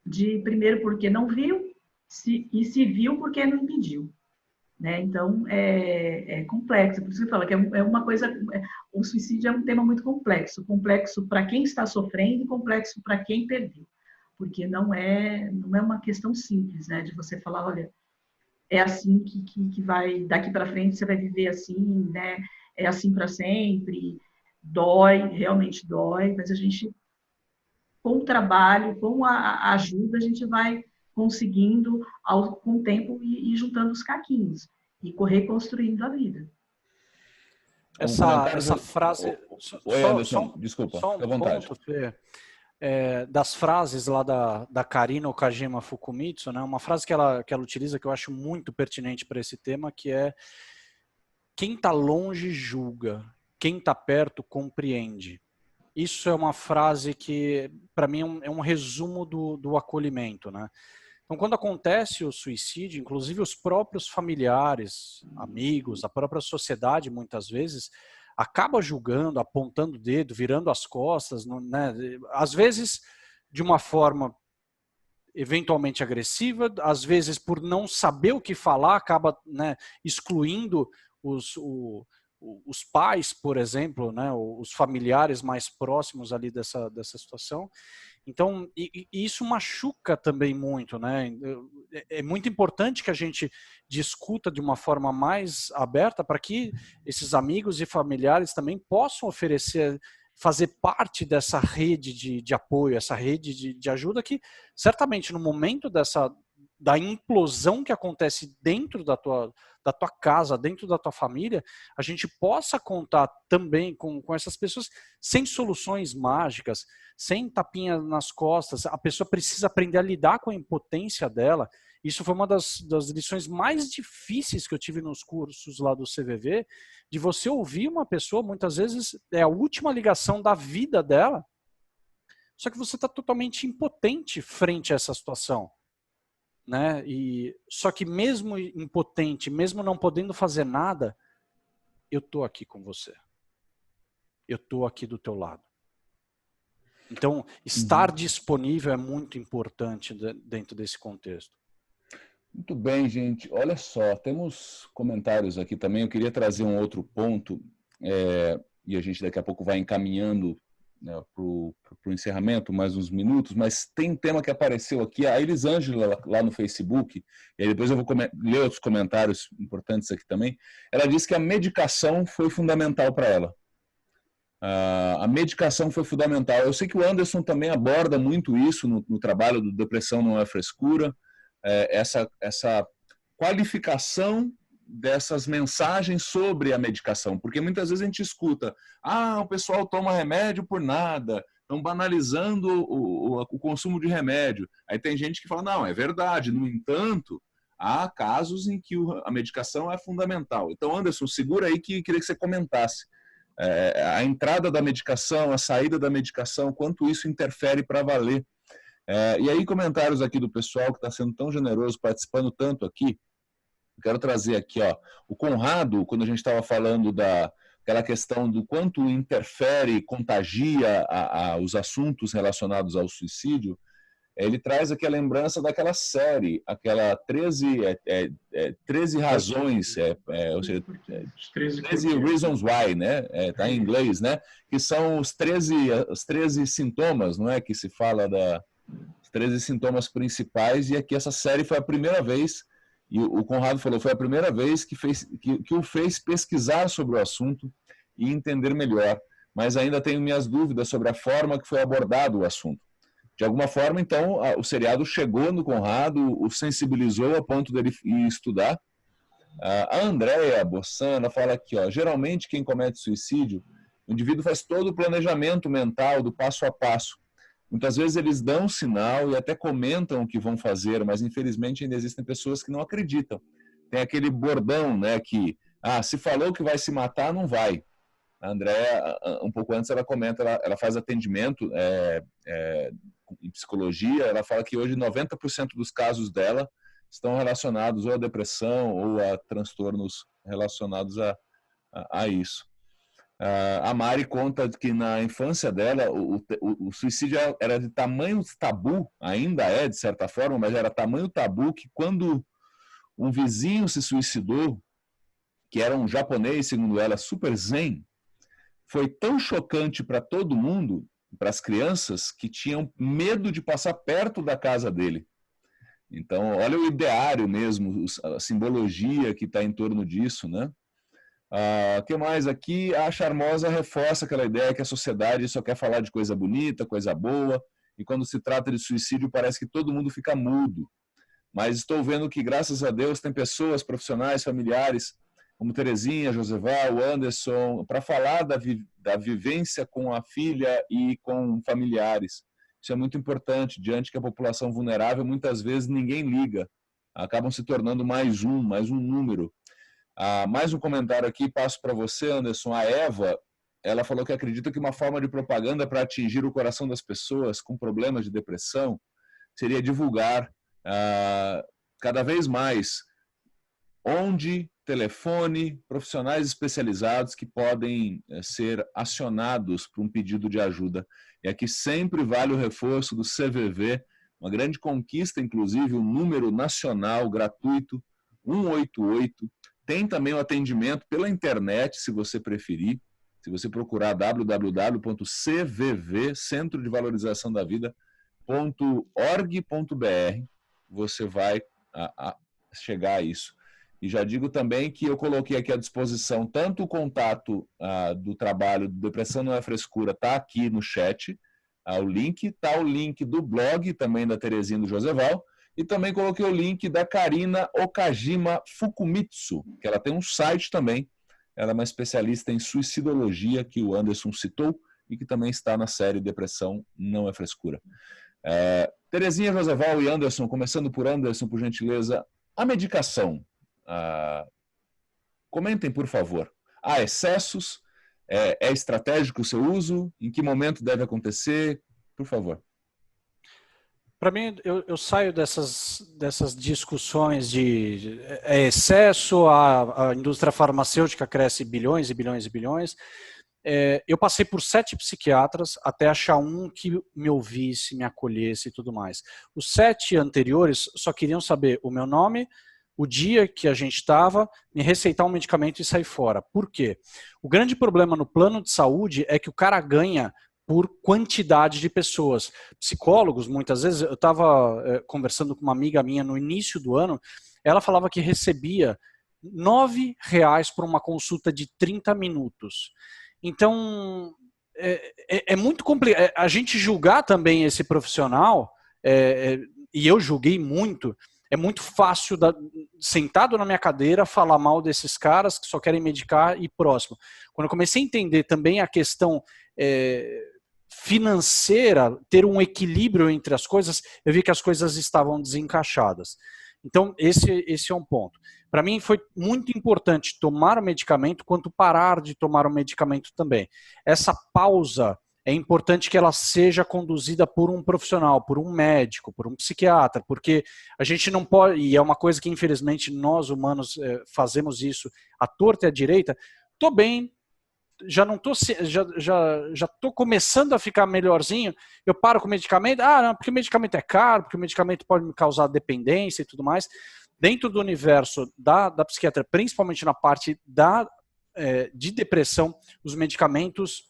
de primeiro porque não viu, e se viu porque não impediu. Né? Então, é complexo. Por isso que eu falo que é uma coisa... O suicídio é um tema muito complexo. Complexo para quem está sofrendo e complexo para quem perdeu. Porque não é uma questão simples, né? De você falar, olha, é assim que vai... Daqui para frente você vai viver assim, né? É assim para sempre. Dói, realmente dói. Mas a gente, com o trabalho, com a ajuda, a gente vai conseguindo, com o tempo, ir juntando os caquinhos e reconstruindo a vida. Essa frase... Oi, Anderson, desculpa, só fica à vontade. Ponto, Fê, das frases lá da Karina Okajima Fukumitsu, né, uma frase que ela utiliza que eu acho muito pertinente para esse tema, que é: quem está longe julga, quem está perto compreende. Isso é uma frase que, para mim, é um resumo do acolhimento, né? Então, quando acontece o suicídio, inclusive os próprios familiares, amigos, a própria sociedade, muitas vezes, acaba julgando, apontando o dedo, virando as costas, né? Às vezes de uma forma eventualmente agressiva, às vezes por não saber o que falar, acaba, né, excluindo os pais, por exemplo, né, os familiares mais próximos ali dessa situação. Então, e isso machuca também muito, né? É muito importante que a gente discuta de uma forma mais aberta para que esses amigos e familiares também possam oferecer, fazer parte dessa rede de apoio, essa rede de ajuda que, certamente, no momento da implosão que acontece dentro da tua casa, dentro da tua família, a gente possa contar também com essas pessoas sem soluções mágicas, sem tapinha nas costas. A pessoa precisa aprender a lidar com a impotência dela. Isso foi uma das lições mais difíceis que eu tive nos cursos lá do CVV, de você ouvir uma pessoa, muitas vezes é a última ligação da vida dela, só que você está totalmente impotente frente a essa situação. Né? Só que mesmo impotente, mesmo não podendo fazer nada, eu estou aqui com você. Eu estou aqui do teu lado. Então, estar disponível é muito importante dentro desse contexto. Muito bem, gente. Olha só, temos comentários aqui também. Eu queria trazer um outro ponto, e a gente daqui a pouco vai encaminhando, né, para o encerramento, mais uns minutos, mas tem um tema que apareceu aqui, a Elisângela lá no Facebook, e aí depois eu vou ler outros comentários importantes aqui também. Ela disse que a medicação foi fundamental para ela. A medicação foi fundamental. Eu sei que o Anderson também aborda muito isso no trabalho do Depressão Não é Frescura, essa qualificação dessas mensagens sobre a medicação, porque muitas vezes a gente escuta, o pessoal toma remédio por nada, estão banalizando o consumo de remédio. Aí tem gente que fala, não, é verdade, no entanto, há casos em que a medicação é fundamental. Então, Anderson, segura aí que queria que você comentasse a entrada da medicação, a saída da medicação, quanto isso interfere para valer. E aí comentários aqui do pessoal que está sendo tão generoso, participando tanto aqui. Quero trazer aqui, o Conrado, quando a gente estava falando daquela questão do quanto interfere, contagia os assuntos relacionados ao suicídio, ele traz aqui a lembrança daquela série, aquela 13 razões, ou seja, 13 Reasons Why, né? Tá em inglês, né? Que são os 13 sintomas, não é? Que se fala os 13 sintomas principais, e aqui essa série foi a primeira vez. E o Conrado falou, foi a primeira vez que o fez pesquisar sobre o assunto e entender melhor. Mas ainda tenho minhas dúvidas sobre a forma que foi abordado o assunto. De alguma forma, então, o seriado chegou no Conrado, o sensibilizou a ponto dele ir estudar. A Andréia Bossana fala aqui, geralmente quem comete suicídio, o indivíduo faz todo o planejamento mental do passo a passo. Muitas vezes eles dão sinal e até comentam o que vão fazer, mas infelizmente ainda existem pessoas que não acreditam. Tem aquele bordão, né, que se falou que vai se matar, não vai. A Andréa, um pouco antes, ela comenta, ela faz atendimento em psicologia, ela fala que hoje 90% dos casos dela estão relacionados ou à depressão ou a transtornos relacionados a isso. A Mari conta que na infância dela o suicídio era de tamanho tabu, ainda é de certa forma, mas era tamanho tabu que quando um vizinho se suicidou, que era um japonês, segundo ela, super zen, foi tão chocante para todo mundo, para as crianças, que tinham medo de passar perto da casa dele. Então, olha o ideário mesmo, a simbologia que está em torno disso, né? O que mais aqui? A Charmosa reforça aquela ideia que a sociedade só quer falar de coisa bonita, coisa boa, e quando se trata de suicídio parece que todo mundo fica mudo. Mas estou vendo que, graças a Deus, tem pessoas, profissionais, familiares, como Terezinha, Joseval, Anderson, para falar da vivência com a filha e com familiares. Isso é muito importante, diante que a população vulnerável, muitas vezes, ninguém liga. Acabam se tornando mais um número. Mais um comentário aqui, passo para você, Anderson. A Eva, ela falou que acredita que uma forma de propaganda para atingir o coração das pessoas com problemas de depressão seria divulgar cada vez mais onde, telefone, profissionais especializados que podem ser acionados para um pedido de ajuda. E aqui sempre vale o reforço do CVV, uma grande conquista, inclusive, um número nacional gratuito, 188. Tem também o atendimento pela internet, se você preferir. Se você procurar www.cvv, Centro de Valorização da Vida.org.br, você vai chegar a isso. E já digo também que eu coloquei aqui à disposição tanto o contato do trabalho do Depressão Não é Frescura, está aqui no chat, o link, está o link do blog também da Terezinha e do Joseval, e também coloquei o link da Karina Okajima Fukumitsu, que ela tem um site também, ela é uma especialista em suicidologia, que o Anderson citou, e que também está na série Depressão Não é Frescura. Terezinha, Joseval e Anderson, começando por Anderson, por gentileza, a medicação. Comentem, por favor. Há excessos? É estratégico o seu uso? Em que momento deve acontecer? Por favor. Para mim, eu saio dessas discussões de excesso, a indústria farmacêutica cresce bilhões e bilhões e bilhões. Eu passei por 7 psiquiatras até achar um que me ouvisse, me acolhesse e tudo mais. Os 7 anteriores só queriam saber o meu nome, o dia que a gente estava, me receitar um medicamento e sair fora. Por quê? O grande problema no plano de saúde é que o cara ganha por quantidade de pessoas. Psicólogos, muitas vezes, eu estava conversando com uma amiga minha no início do ano, ela falava que recebia R$9 por uma consulta de 30 minutos. Então, é muito complicado. A gente julgar também esse profissional, e eu julguei muito, é muito fácil, sentado na minha cadeira, falar mal desses caras que só querem medicar e próximo. Quando eu comecei a entender também a questão financeira, ter um equilíbrio entre as coisas, eu vi que as coisas estavam desencaixadas. Então, esse é um ponto. Para mim, foi muito importante tomar o medicamento quanto parar de tomar o medicamento também. Essa pausa é importante que ela seja conduzida por um profissional, por um médico, por um psiquiatra, porque a gente não pode, e é uma coisa que infelizmente nós humanos fazemos isso à torta e à direita. Tô bem, já tô começando a ficar melhorzinho, eu paro com o medicamento, não, porque o medicamento é caro, porque o medicamento pode me causar dependência e tudo mais. Dentro do universo da psiquiatria, principalmente na parte de depressão, os medicamentos,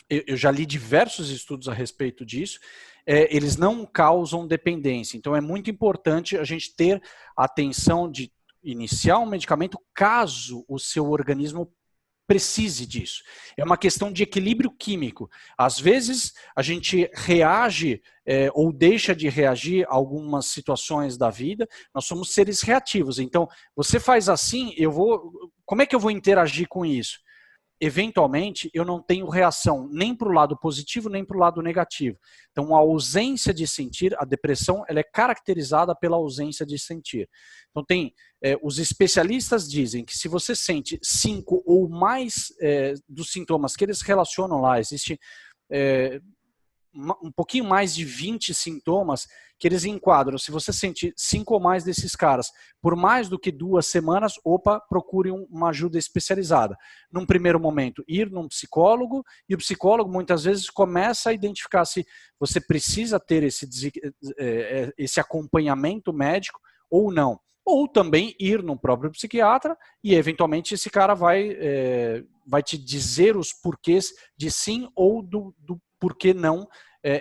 eu já li diversos estudos a respeito disso, eles não causam dependência. Então é muito importante a gente ter atenção de iniciar um medicamento caso o seu organismo precise disso. É uma questão de equilíbrio químico. Às vezes a gente reage ou deixa de reagir a algumas situações da vida. Nós somos seres reativos. Então, você faz assim, como é que eu vou interagir com isso? Eventualmente, eu não tenho reação nem para o lado positivo, nem para o lado negativo. Então, a ausência de sentir, a depressão, ela é caracterizada pela ausência de sentir. Então, os especialistas dizem que se você sente 5 ou mais dos sintomas que eles relacionam lá, existe um pouquinho mais de 20 sintomas que eles enquadram. Se você sente 5 ou mais desses caras por mais do que 2 semanas, procure uma ajuda especializada. Num primeiro momento, ir num psicólogo, e o psicólogo muitas vezes começa a identificar se você precisa ter esse acompanhamento médico ou não. Ou também ir no próprio psiquiatra e, eventualmente, esse cara vai te dizer os porquês de sim ou do porquê não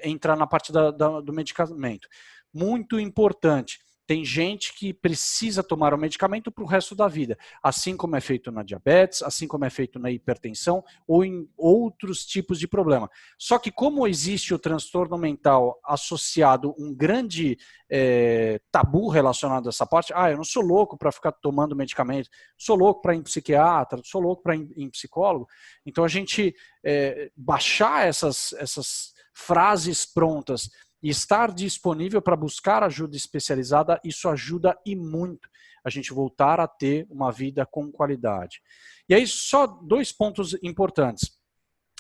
entrar na parte do medicamento. Muito importante. Tem gente que precisa tomar o medicamento para o resto da vida, assim como é feito na diabetes, assim como é feito na hipertensão ou em outros tipos de problema. Só que como existe o transtorno mental associado um grande tabu relacionado a essa parte, eu não sou louco para ficar tomando medicamento, sou louco para ir em psiquiatra, sou louco para ir em psicólogo. Então a gente baixar essas frases prontas e estar disponível para buscar ajuda especializada, isso ajuda e muito a gente voltar a ter uma vida com qualidade. E aí, só 2 pontos importantes.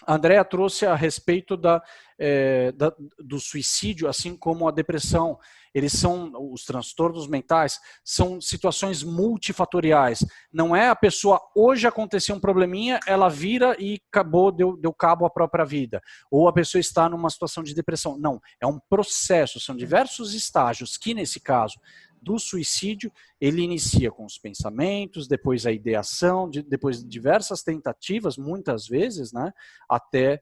A Andrea trouxe a respeito do suicídio, assim como a depressão. Os transtornos mentais são situações multifatoriais. Não é a pessoa, hoje aconteceu um probleminha, ela vira e acabou, deu cabo à própria vida. Ou a pessoa está numa situação de depressão. Não, é um processo, são diversos estágios que, nesse caso do suicídio, ele inicia com os pensamentos, depois a ideação, depois diversas tentativas, muitas vezes, né, até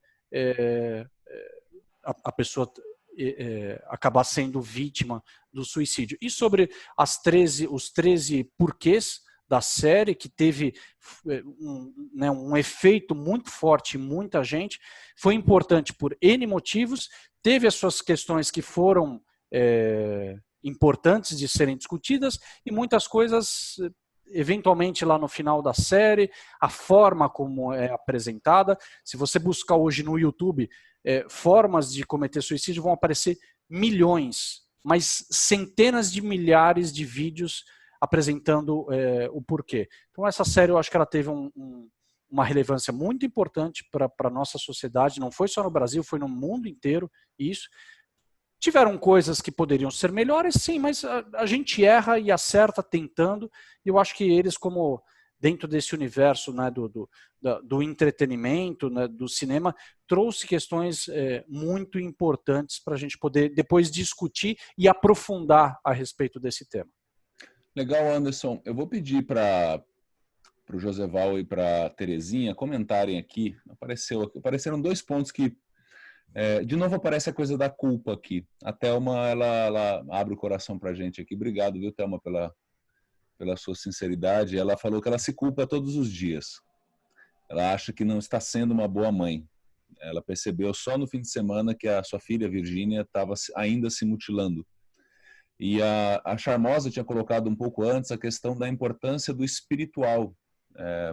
a pessoa acabar sendo vítima do suicídio. E sobre os 13 porquês da série, que teve um efeito muito forte em muita gente, foi importante por N motivos, teve as suas questões que foram importantes de serem discutidas e muitas coisas, eventualmente lá no final da série, a forma como é apresentada. Se você buscar hoje no YouTube formas de cometer suicídio, vão aparecer milhões, mas centenas de milhares de vídeos apresentando o porquê. Então essa série, eu acho que ela teve uma relevância muito importante para a nossa sociedade, não foi só no Brasil, foi no mundo inteiro isso. Tiveram coisas que poderiam ser melhores, sim, mas a gente erra e acerta tentando, e eu acho que eles, como dentro desse universo, né, do entretenimento, né, do cinema, trouxe questões muito importantes para a gente poder depois discutir e aprofundar a respeito desse tema. Legal, Anderson. Eu vou pedir para o Joseval e para a Terezinha comentarem aqui. Apareceram 2 pontos que de novo aparece a coisa da culpa aqui. A Thelma, ela abre o coração para a gente aqui. Obrigado, viu, Thelma, pela sua sinceridade. Ela falou que ela se culpa todos os dias. Ela acha que não está sendo uma boa mãe. Ela percebeu só no fim de semana que a sua filha, Virgínia, estava ainda se mutilando. E a Charmosa tinha colocado um pouco antes a questão da importância do espiritual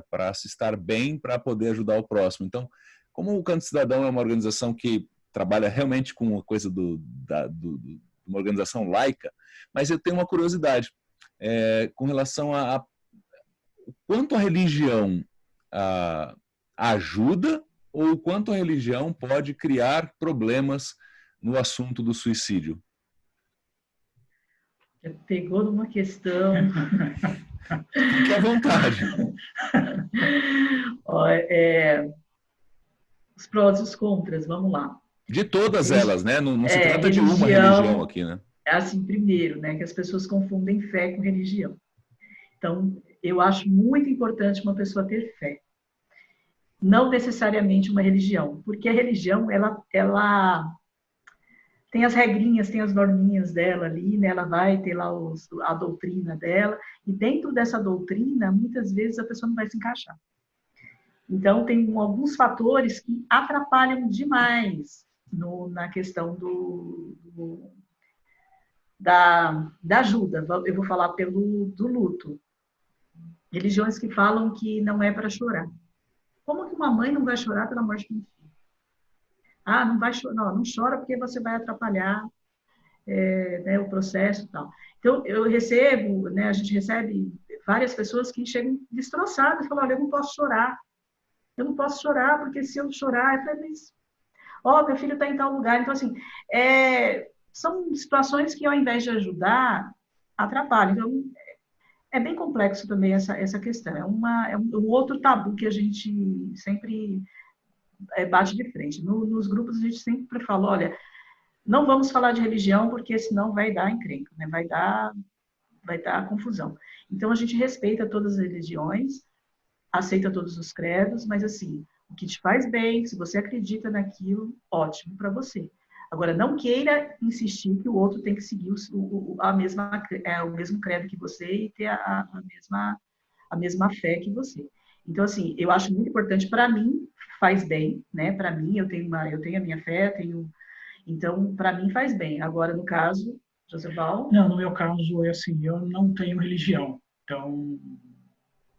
para se estar bem, para poder ajudar o próximo. Então, como o Canto Cidadão é uma organização que trabalha realmente com uma coisa uma organização laica, mas eu tenho uma curiosidade com relação a quanto a religião ajuda ou quanto a religião pode criar problemas no assunto do suicídio. Pegou numa questão... Fique à vontade. Os prós e os contras, vamos lá. De todas elas, né? Não se trata de uma religião aqui, né? Assim, primeiro, né, que as pessoas confundem fé com religião. Então, eu acho muito importante uma pessoa ter fé. Não necessariamente uma religião, porque a religião, ela tem as regrinhas, tem as norminhas dela ali, né? Ela vai ter lá a doutrina dela, e dentro dessa doutrina, muitas vezes a pessoa não vai se encaixar. Então, tem alguns fatores que atrapalham demais na questão da ajuda. Eu vou falar do luto. Religiões que falam que não é para chorar. Como que uma mãe não vai chorar pela morte de um filho? Não vai chorar, não chora porque você vai atrapalhar né, o processo e tal. Então, a gente recebe várias pessoas que chegam destroçadas e falam, olha, eu não posso chorar. Eu não posso chorar, porque se eu chorar... Ó, meu filho está em tal lugar. Então, assim, são situações que, ao invés de ajudar, atrapalham. Então, é bem complexo também essa questão. É um outro tabu que a gente sempre bate de frente. Nos grupos, a gente sempre fala, olha, não vamos falar de religião, porque senão vai dar encrenca, né? Vai dar confusão. Então, a gente respeita todas as religiões, aceita todos os credos, mas assim, o que te faz bem, se você acredita naquilo, ótimo para você. Agora, não queira insistir que o outro tem que seguir o mesmo credo que você e ter a mesma fé que você. Então, assim, eu acho muito importante, para mim, faz bem, né? Para mim, eu tenho a minha fé, então, para mim, faz bem. Agora, no caso, Joseval? Não, no meu caso, é assim, eu não tenho religião, então,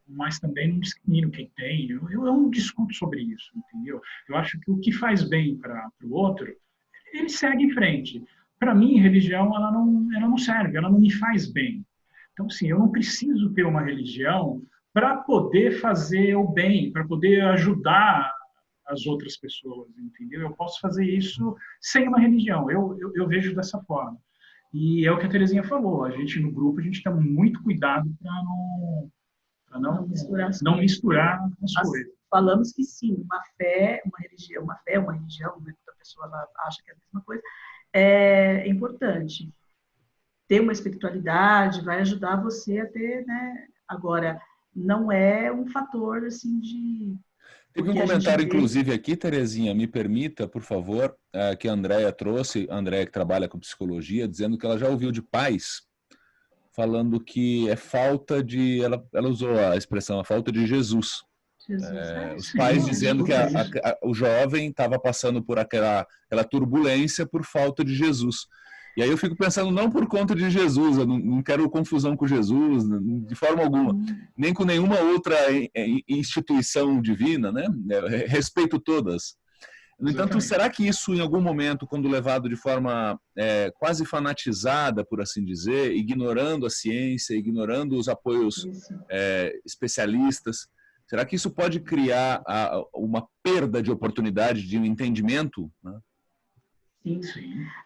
mas também não discrimino quem tem, eu não discuto sobre isso, entendeu? Eu acho que o que faz bem para o outro, ele segue em frente. Para mim, religião, ela não serve, ela não me faz bem. Então, assim, eu não preciso ter uma religião para poder fazer o bem, para poder ajudar as outras pessoas, entendeu? Eu posso fazer isso sem uma religião, eu vejo dessa forma. E é o que a Terezinha falou, a gente no grupo, a gente tem muito cuidado para não misturar as coisas. Falamos que sim, uma fé, uma religião, né, quando a pessoa ela acha que é a mesma coisa, é importante. Ter uma espiritualidade vai ajudar você a ter, né? Agora, não é um fator, assim, de... Teve um comentário, inclusive, aqui, Terezinha, me permita, por favor, que a Andréia trouxe, a Andréia que trabalha com psicologia, dizendo que ela já ouviu de pais falando que é falta de... Ela usou a expressão, a falta de Jesus. Os pais dizendo que o jovem estava passando por aquela turbulência por falta de Jesus. E aí eu fico pensando, não por conta de Jesus, eu não quero confusão com Jesus, de forma alguma, nem com nenhuma outra instituição divina, né? Respeito todas. No entanto, será que isso, em algum momento, quando levado de forma quase fanatizada, por assim dizer, ignorando a ciência, ignorando os apoios especialistas, será que isso pode criar uma perda de oportunidade, de um entendimento, né? Sim,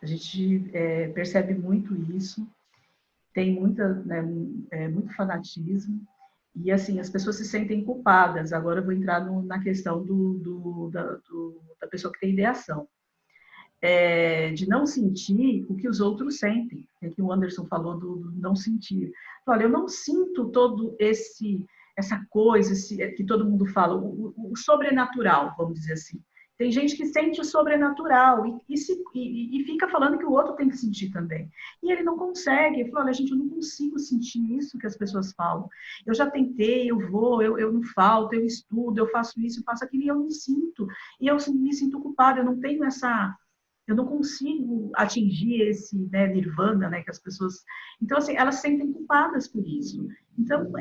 a gente percebe muito isso, tem muito fanatismo, e assim, as pessoas se sentem culpadas. Agora eu vou entrar na questão da pessoa que tem ideação, de não sentir o que os outros sentem, que o Anderson falou do não sentir. Olha, eu não sinto todo essa coisa que todo mundo fala, o sobrenatural, vamos dizer assim. Tem gente que sente o sobrenatural e fica falando que o outro tem que sentir também. E ele não consegue. Ele fala, olha, gente, eu não consigo sentir isso que as pessoas falam. Eu já tentei, eu não falto, eu estudo, eu faço isso, eu faço aquilo, e eu não sinto. E eu me sinto culpada, eu não tenho eu não consigo atingir esse nirvana, né, que as pessoas... Então, assim, elas se sentem culpadas por isso. Então,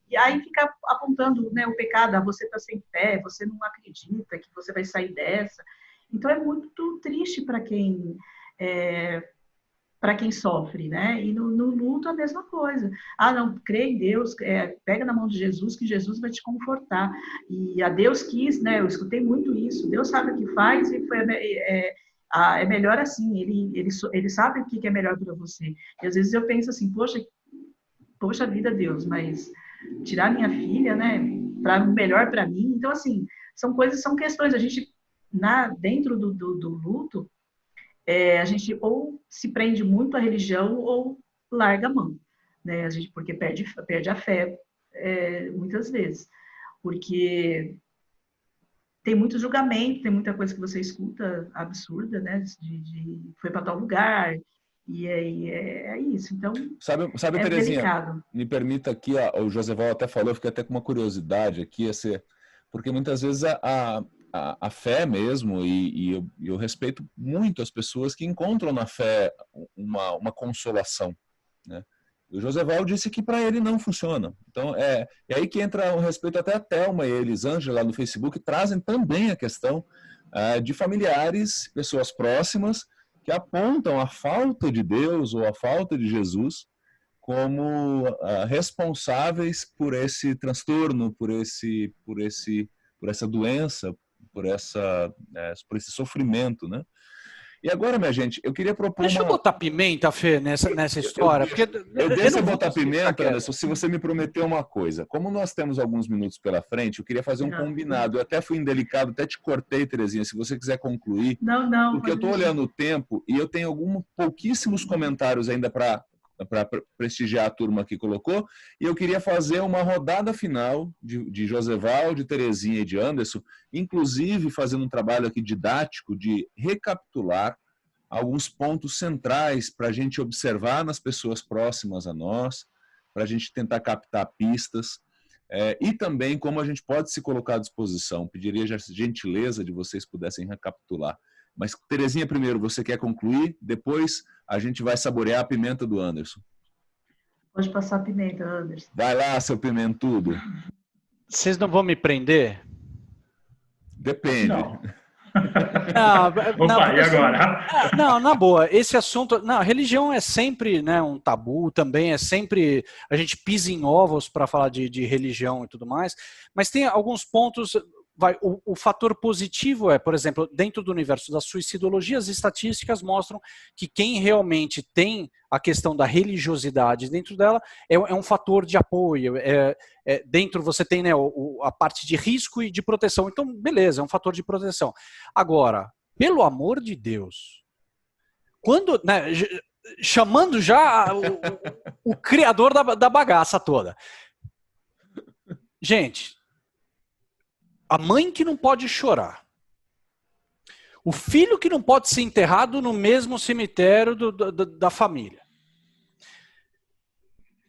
e aí fica apontando, né, o pecado, você está sem fé, você não acredita que você vai sair dessa. Então é muito triste para quem sofre, né? E no luto a mesma coisa. Ah, não, crê em Deus, pega na mão de Jesus, que Jesus vai te confortar. E a Deus quis, né? Eu escutei muito isso. Deus sabe o que faz e é melhor assim. Ele sabe o que é melhor para você. E às vezes eu penso assim, poxa vida, Deus, mas tirar minha filha, né, para melhor para mim. Então, assim, são questões. A gente, dentro do luto, a gente ou se prende muito à religião ou larga a mão, né? Porque perde a fé muitas vezes. Porque tem muito julgamento, tem muita coisa que você escuta absurda, né? Foi para tal lugar. E é isso. Então, sabe Terezinha, delicado. Me permita aqui, o Joseval até falou, eu fiquei até com uma curiosidade aqui, porque muitas vezes a fé mesmo, e eu respeito muito as pessoas que encontram na fé uma consolação, né? O Joseval disse que para ele não funciona. Então, é aí que entra o respeito. Até a Thelma e a Elisângela lá no Facebook trazem também a questão de familiares, pessoas próximas, que apontam a falta de Deus ou a falta de Jesus como responsáveis por esse transtorno, por essa doença, por esse sofrimento, né? E agora, minha gente, eu queria propor Deixa eu botar pimenta, Fê, nessa história. Eu deixo botar pimenta, Anderson, se você me prometer uma coisa. Como nós temos alguns minutos pela frente, eu queria fazer um combinado. Eu até fui indelicado, até te cortei, Terezinha, se você quiser concluir. Não. Porque eu estou olhando o tempo e eu tenho pouquíssimos comentários ainda para prestigiar a turma que colocou, e eu queria fazer uma rodada final de Joseval, de Terezinha e de Anderson, inclusive fazendo um trabalho aqui didático de recapitular alguns pontos centrais para a gente observar nas pessoas próximas a nós, para a gente tentar captar pistas, e também como a gente pode se colocar à disposição. Pediria a gentileza de vocês pudessem recapitular. Mas, Terezinha, primeiro, você quer concluir? Depois a gente vai saborear a pimenta do Anderson. Pode passar a pimenta, Anderson. Vai lá, seu pimentudo. Vocês não vão me prender? Depende. Não. Não, e agora? Não, na boa, esse assunto... Não, religião é sempre, né, um tabu, também é sempre... A gente pisa em ovos para falar de religião e tudo mais, mas tem alguns pontos... O fator positivo por exemplo, dentro do universo da suicidologia, as estatísticas mostram que quem realmente tem a questão da religiosidade dentro dela é um fator de apoio. Dentro você tem, né, a parte de risco e de proteção. Então, beleza, é um fator de proteção. Agora, pelo amor de Deus, quando, né, chamando já o criador da bagaça toda. Gente... A mãe que não pode chorar. O filho que não pode ser enterrado no mesmo cemitério da família.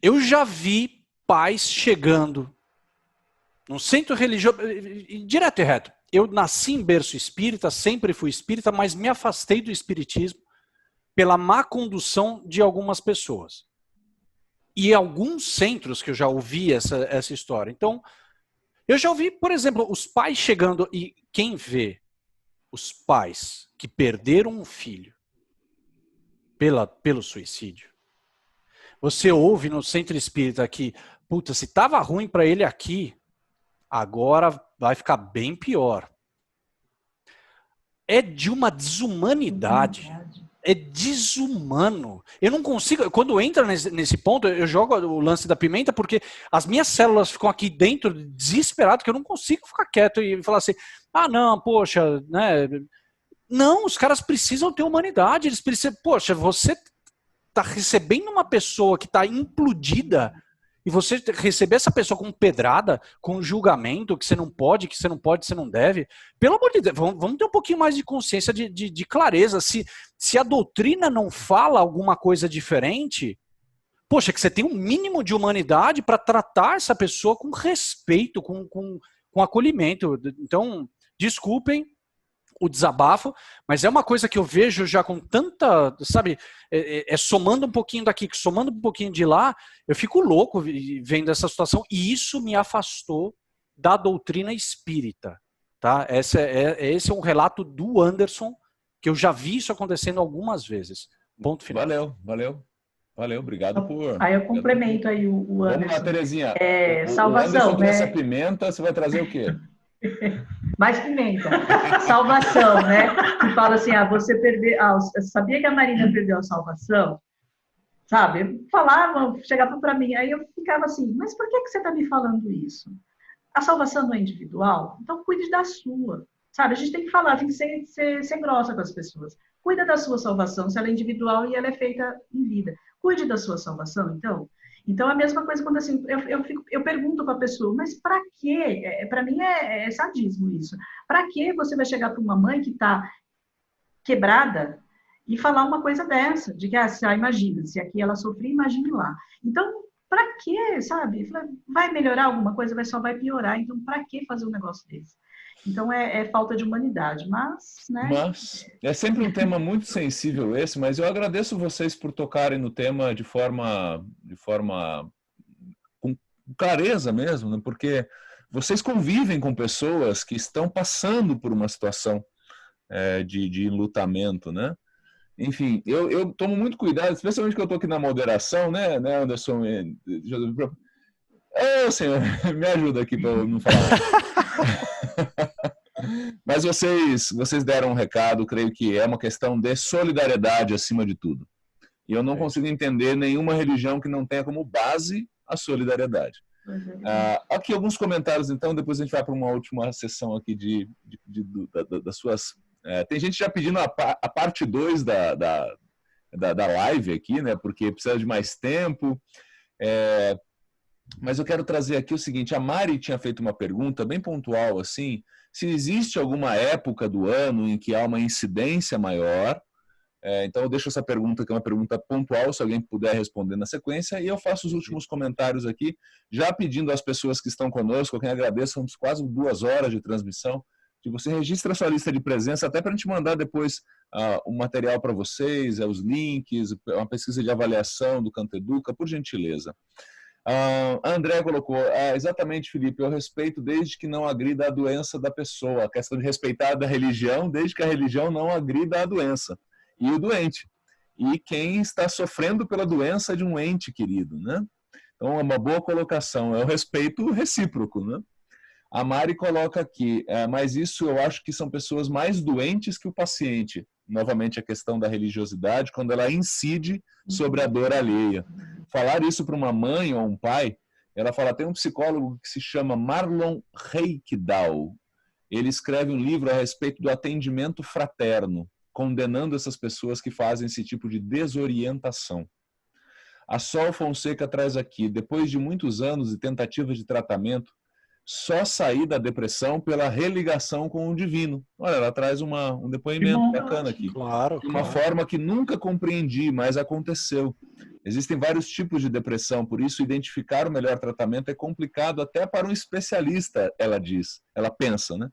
Eu já vi pais chegando num centro religioso, direto e reto. Eu nasci em berço espírita, sempre fui espírita, mas me afastei do espiritismo pela má condução de algumas pessoas. E alguns centros que eu já ouvi essa história. Então... Eu já ouvi, por exemplo, os pais chegando, e quem vê os pais que perderam um filho pelo suicídio, você ouve no centro espírita que, puta, se tava ruim para ele aqui, agora vai ficar bem pior. É de uma desumanidade. É desumano. Eu não consigo... Quando entra nesse ponto, eu jogo o lance da pimenta porque as minhas células ficam aqui dentro desesperado, que eu não consigo ficar quieto e falar assim, não, poxa, né? Não, os caras precisam ter humanidade. Eles precisam... Poxa, você tá recebendo uma pessoa que tá implodida e você receber essa pessoa com pedrada, com julgamento, que você não pode, você não deve, pelo amor de Deus, vamos ter um pouquinho mais de consciência, de clareza. Se a doutrina não fala alguma coisa diferente, poxa, que você tem um mínimo de humanidade para tratar essa pessoa com respeito, com acolhimento. Então, desculpem o desabafo, mas é uma coisa que eu vejo já com tanta, sabe, somando um pouquinho daqui, somando um pouquinho de lá, eu fico louco vendo essa situação, e isso me afastou da doutrina espírita, tá? Esse é um relato do Anderson, que eu já vi isso acontecendo algumas vezes. Ponto final. Valeu, obrigado por... Aí eu complemento aí o Anderson. Vamos lá, Terezinha. Salvação, Anderson, né? essa pimenta, você vai trazer o quê? Mais pimenta. Salvação, né? Que fala assim, você perdeu... sabia que a Marina perdeu a salvação? Sabe? Falavam, chegavam para mim, aí eu ficava assim, mas por que você está me falando isso? A salvação não é individual? Então cuide da sua. Sabe? A gente tem que falar, tem que ser grossa com as pessoas. Cuida da sua salvação, se ela é individual e ela é feita em vida. Cuide da sua salvação, então. Então, a mesma coisa quando assim, eu pergunto para a pessoa, mas para quê? Para mim é sadismo isso. Para que você vai chegar para uma mãe que está quebrada e falar uma coisa dessa? De que, imagina, se aqui ela sofreu, imagine lá. Então, para quê, sabe? Vai melhorar alguma coisa, só vai piorar. Então, para que fazer um negócio desse? Então, é falta de humanidade, né? Mas é sempre um tema muito sensível esse, mas eu agradeço vocês por tocarem no tema de forma com clareza mesmo, né? Porque vocês convivem com pessoas que estão passando por uma situação de enlutamento, né? Enfim, eu tomo muito cuidado, especialmente que eu estou aqui na moderação, né, Anderson? Senhor, me ajuda aqui para eu não falar. Mas vocês deram um recado, creio que é uma questão de solidariedade acima de tudo. E eu não consigo entender nenhuma religião que não tenha como base a solidariedade. Aqui alguns comentários, então, depois a gente vai para uma última sessão aqui das suas... tem gente já pedindo a parte 2 da live aqui, né? Porque precisa de mais tempo. Mas eu quero trazer aqui o seguinte, a Mari tinha feito uma pergunta bem pontual, assim, se existe alguma época do ano em que há uma incidência maior. Então eu deixo essa pergunta, que é uma pergunta pontual, se alguém puder responder na sequência, e eu faço os últimos comentários aqui, já pedindo às pessoas que estão conosco, a quem agradeço, são quase 2 horas de transmissão, que você registre a sua lista de presença, até para a gente mandar depois o material para vocês, os links, uma pesquisa de avaliação do Canteduca, por gentileza. A André colocou, exatamente, Felipe, eu respeito desde que não agrida a doença da pessoa, a questão de respeitar a religião, desde que a religião não agrida a doença. E o doente. E quem está sofrendo pela doença de um ente querido, né? Então, é uma boa colocação. É o respeito recíproco, né? A Mari coloca aqui, mas isso eu acho que são pessoas mais doentes que o paciente. Novamente, a questão da religiosidade, quando ela incide sobre a dor alheia. Falar isso para uma mãe ou um pai, ela fala, tem um psicólogo que se chama Marlon Reikdal. Ele escreve um livro a respeito do atendimento fraterno, condenando essas pessoas que fazem esse tipo de desorientação. A Sol Fonseca traz aqui, depois de muitos anos de tentativas de tratamento, só saí da depressão pela religação com o divino. Olha, ela traz um depoimento bacana aqui. Claro, de uma forma que nunca compreendi, mas aconteceu. Existem vários tipos de depressão, por isso identificar o melhor tratamento é complicado até para um especialista, ela diz, ela pensa, né?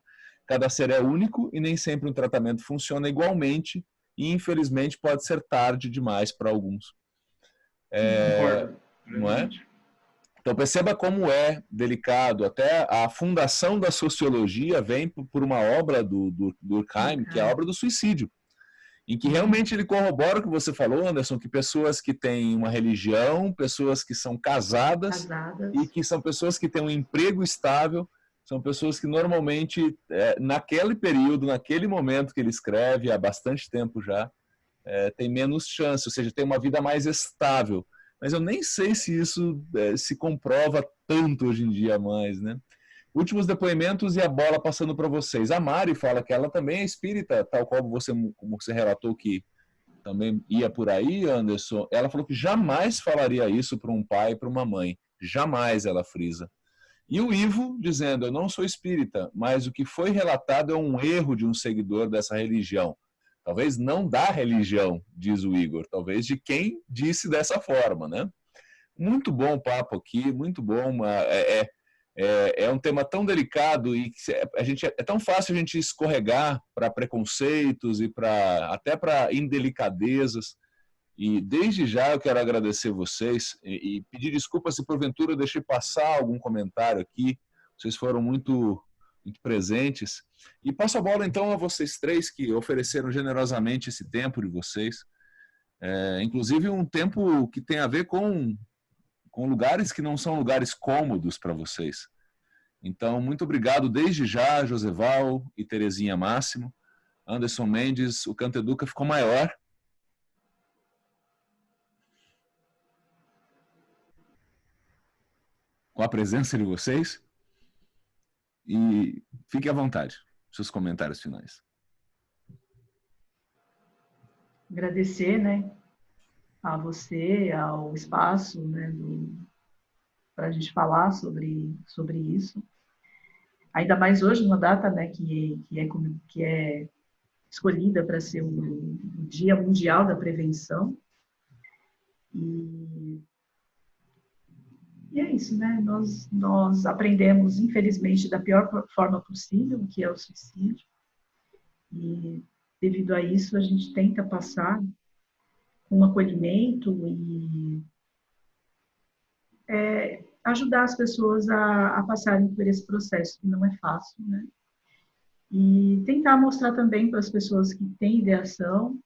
Cada ser é único e nem sempre um tratamento funciona igualmente e, infelizmente, pode ser tarde demais para alguns. Não é? Então, perceba como é delicado. Até a fundação da sociologia vem por uma obra do Durkheim, que é a obra do suicídio, em que realmente ele corrobora o que você falou, Anderson, que pessoas que têm uma religião, pessoas que são casadas. E que são pessoas que têm um emprego estável, são pessoas que normalmente, naquele período, naquele momento que ele escreve, há bastante tempo já, tem menos chance, ou seja, tem uma vida mais estável. Mas eu nem sei se isso se comprova tanto hoje em dia mais, né? Últimos depoimentos e a bola passando para vocês. A Mari fala que ela também é espírita, tal como você relatou que também ia por aí, Anderson. Ela falou que jamais falaria isso para um pai e para uma mãe. Jamais, ela frisa. E o Ivo dizendo, eu não sou espírita, mas o que foi relatado é um erro de um seguidor dessa religião. Talvez não da religião, diz o Igor, talvez de quem disse dessa forma, né? Muito bom o papo aqui, muito bom. É um tema tão delicado e é tão fácil a gente escorregar para preconceitos e até para indelicadezas. E desde já eu quero agradecer vocês e pedir desculpas se porventura eu deixei passar algum comentário aqui. Vocês foram muito, muito presentes. E passo a bola então a vocês três que ofereceram generosamente esse tempo de vocês. Inclusive um tempo que tem a ver com lugares que não são lugares cômodos para vocês. Então, muito obrigado desde já, Joseval e Terezinha Máximo. Anderson Mendes, o Canteduca ficou maior. Com a presença de vocês. E fique à vontade, seus comentários finais. Agradecer, né, a você, ao espaço, né, para a gente falar sobre isso. Ainda mais hoje, numa data, né, que é escolhida para ser o Dia Mundial da Prevenção. E é isso, né? Nós aprendemos, infelizmente, da pior forma possível, que é o suicídio. E, devido a isso, a gente tenta passar um acolhimento e ajudar as pessoas a passarem por esse processo, que não é fácil, né? E tentar mostrar também para as pessoas que têm ideação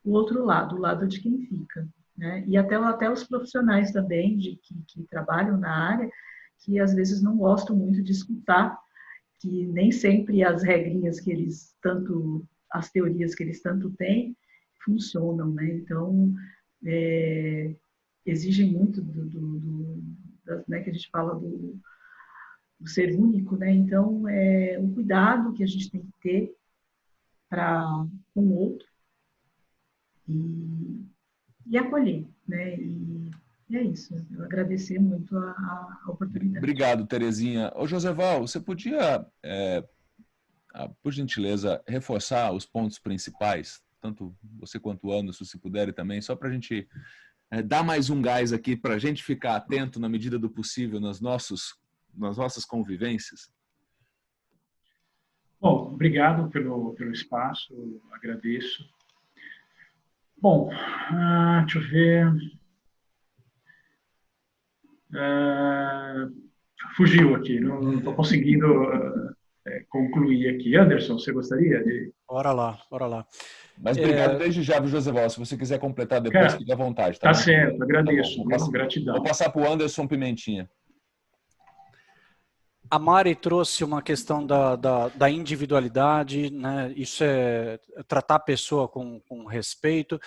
o outro lado, o lado de quem fica. Né? E até os profissionais também que trabalham na área, que às vezes não gostam muito de escutar que nem sempre as regrinhas que eles tanto, as teorias que eles tanto têm, funcionam, né? Então, exigem muito né, que a gente fala do ser único, né? Então, o cuidado que a gente tem que ter com o outro e acolher, né? E é isso. Eu agradecer muito a oportunidade. Obrigado, Terezinha. Ô, Joseval, você podia, por gentileza, reforçar os pontos principais, tanto você quanto o Anderson, se puderem também, só para a gente dar mais um gás aqui, para a gente ficar atento na medida do possível nas nossas convivências? Bom, obrigado pelo espaço, agradeço. Bom, deixa eu ver. Fugiu aqui, não estou conseguindo concluir aqui. Anderson, você gostaria de... Bora lá, bora lá. Mas obrigado desde já, Joseval. Se você quiser completar depois, fique à vontade. Tá certo, agradeço. Tá bom. Gratidão. Vou passar para o Anderson Pimentinha. A Mari trouxe uma questão da individualidade, né? Isso é tratar a pessoa com respeito.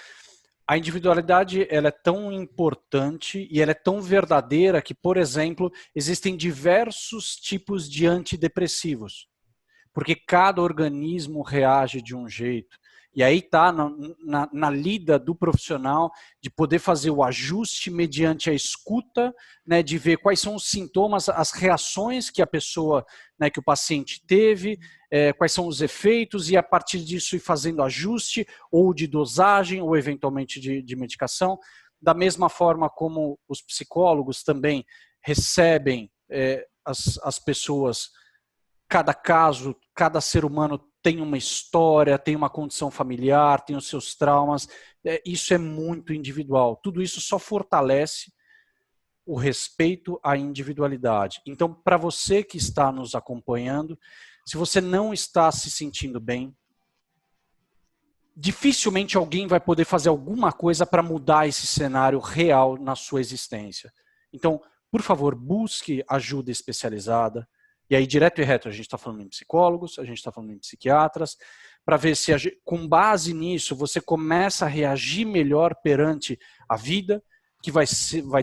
A individualidade, ela é tão importante e ela é tão verdadeira que, por exemplo, existem diversos tipos de antidepressivos, porque cada organismo reage de um jeito. E aí está na lida do profissional de poder fazer o ajuste mediante a escuta, né, de ver quais são os sintomas, as reações que a pessoa, né, que o paciente teve, quais são os efeitos, e a partir disso ir fazendo ajuste ou de dosagem ou eventualmente de medicação. Da mesma forma como os psicólogos também recebem as pessoas, cada caso, cada ser humano tem uma história, tem uma condição familiar, tem os seus traumas. Isso é muito individual. Tudo isso só fortalece o respeito à individualidade. Então, para você que está nos acompanhando, se você não está se sentindo bem, dificilmente alguém vai poder fazer alguma coisa para mudar esse cenário real na sua existência. Então, por favor, busque ajuda especializada. E aí, direto e reto, a gente está falando em psicólogos, a gente está falando em psiquiatras, para ver se, com base nisso, você começa a reagir melhor perante a vida, que vai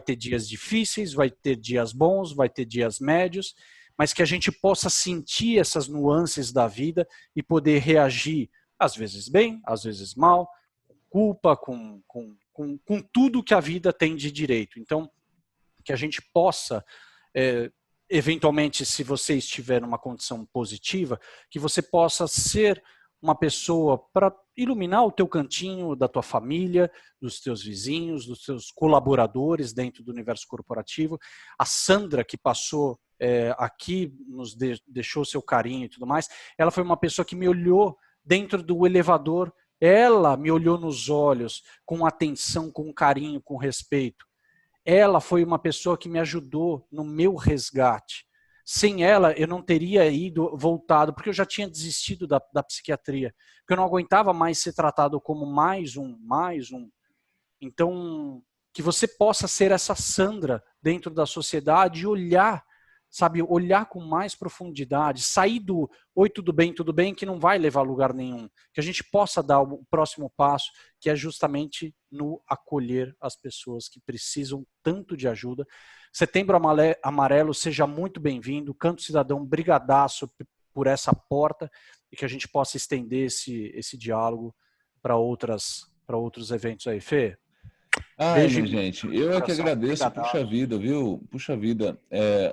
ter dias difíceis, vai ter dias bons, vai ter dias médios, mas que a gente possa sentir essas nuances da vida e poder reagir, às vezes bem, às vezes mal, com culpa, com tudo que a vida tem de direito. Então, que a gente possa... eventualmente, se você estiver numa condição positiva, que você possa ser uma pessoa para iluminar o teu cantinho da tua família, dos teus vizinhos, dos teus colaboradores dentro do universo corporativo. A Sandra, que passou aqui, nos deixou seu carinho e tudo mais, ela foi uma pessoa que me olhou dentro do elevador, ela me olhou nos olhos com atenção, com carinho, com respeito. Ela foi uma pessoa que me ajudou no meu resgate. Sem ela, eu não teria voltado, porque eu já tinha desistido da psiquiatria, porque eu não aguentava mais ser tratado como mais um. Então, que você possa ser essa Sandra dentro da sociedade e olhar, sabe, olhar com mais profundidade, sair do oi, tudo bem, que não vai levar a lugar nenhum. Que a gente possa dar o próximo passo, que é justamente no acolher as pessoas que precisam tanto de ajuda. Setembro Amarelo, seja muito bem-vindo. Canto Cidadão, brigadaço por essa porta e que a gente possa estender esse diálogo para outros eventos aí. Fê? Beijo, gente. Eu é que agradeço. Obrigado. Puxa vida, viu? Puxa vida.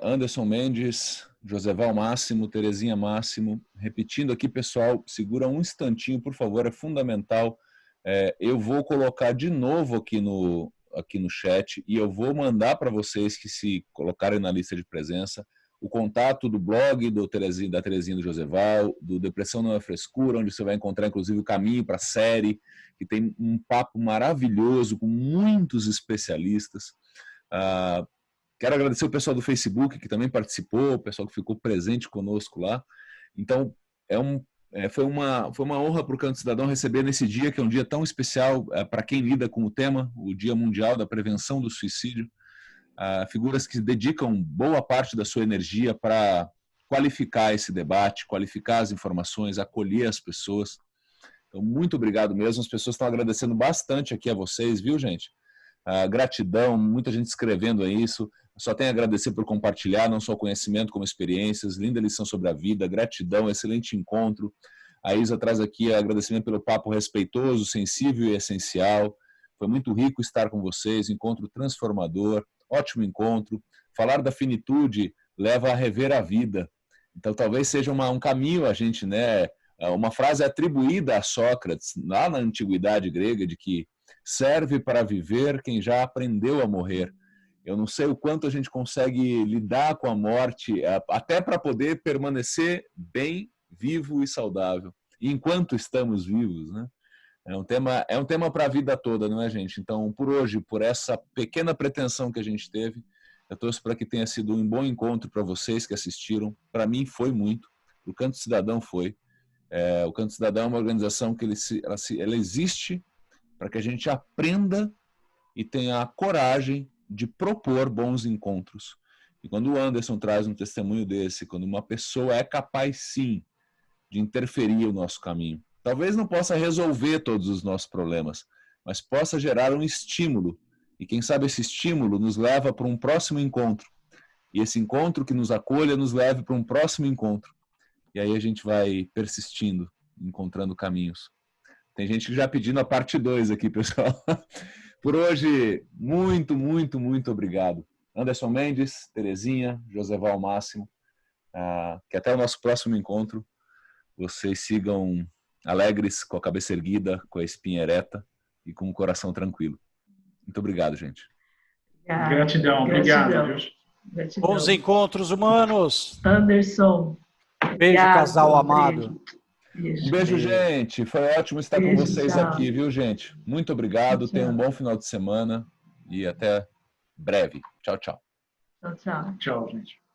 Anderson Mendes, Joseval Máximo, Terezinha Máximo. Repetindo aqui, pessoal, segura um instantinho, por favor, é fundamental. Eu vou colocar de novo aqui no chat e eu vou mandar para vocês que se colocarem na lista de presença o contato do blog da Terezinha do Joseval, do Depressão Não é Frescura, onde você vai encontrar, inclusive, o caminho para a série, que tem um papo maravilhoso com muitos especialistas. Quero agradecer o pessoal do Facebook, que também participou, o pessoal que ficou presente conosco lá. Então, foi uma honra para o Canto Cidadão receber nesse dia, que é um dia tão especial para quem lida com o tema, o Dia Mundial da Prevenção do Suicídio. Figuras que dedicam boa parte da sua energia para qualificar esse debate, qualificar as informações, acolher as pessoas. Então, muito obrigado mesmo. As pessoas estão agradecendo bastante aqui a vocês, viu, gente? Gratidão, muita gente escrevendo isso. Só tenho a agradecer por compartilhar não só conhecimento como experiências. Linda lição sobre a vida, gratidão, excelente encontro. A Isa traz aqui agradecimento pelo papo respeitoso, sensível e essencial. Foi muito rico estar com vocês, encontro transformador, ótimo encontro. Falar da finitude leva a rever a vida. Então talvez seja um caminho a gente, né? Uma frase atribuída a Sócrates, lá na antiguidade grega, de que serve para viver quem já aprendeu a morrer. Eu não sei o quanto a gente consegue lidar com a morte, até para poder permanecer bem, vivo e saudável. E enquanto estamos vivos, né? É um tema para a vida toda, não é, gente? Então, por hoje, por essa pequena pretensão que a gente teve, eu torço para que tenha sido um bom encontro para vocês que assistiram. Para mim foi muito, para o Canto Cidadão foi. O Canto Cidadão é uma organização que ela existe para que a gente aprenda e tenha a coragem de propor bons encontros. E quando o Anderson traz um testemunho desse, quando uma pessoa é capaz, sim, de interferir no nosso caminho, talvez não possa resolver todos os nossos problemas, mas possa gerar um estímulo. E quem sabe esse estímulo nos leva para um próximo encontro. E esse encontro que nos acolha nos leva para um próximo encontro. E aí a gente vai persistindo, encontrando caminhos. Tem gente já pedindo a parte 2 aqui, pessoal. Por hoje, muito, muito, muito obrigado. Anderson Mendes, Terezinha, Joseval Máximo. Que até o nosso próximo encontro vocês sigam alegres, com a cabeça erguida, com a espinha ereta e com o coração tranquilo. Muito obrigado, gente. Gratidão, obrigado. Gratidão. Bons encontros humanos. Anderson. Beijo, casal amado. Beijo. Um beijo, gente. Foi ótimo estar com vocês aqui, viu, gente? Muito obrigado. Tenham um bom final de semana e até breve. Tchau, tchau. Tchau, tchau. Tchau, gente.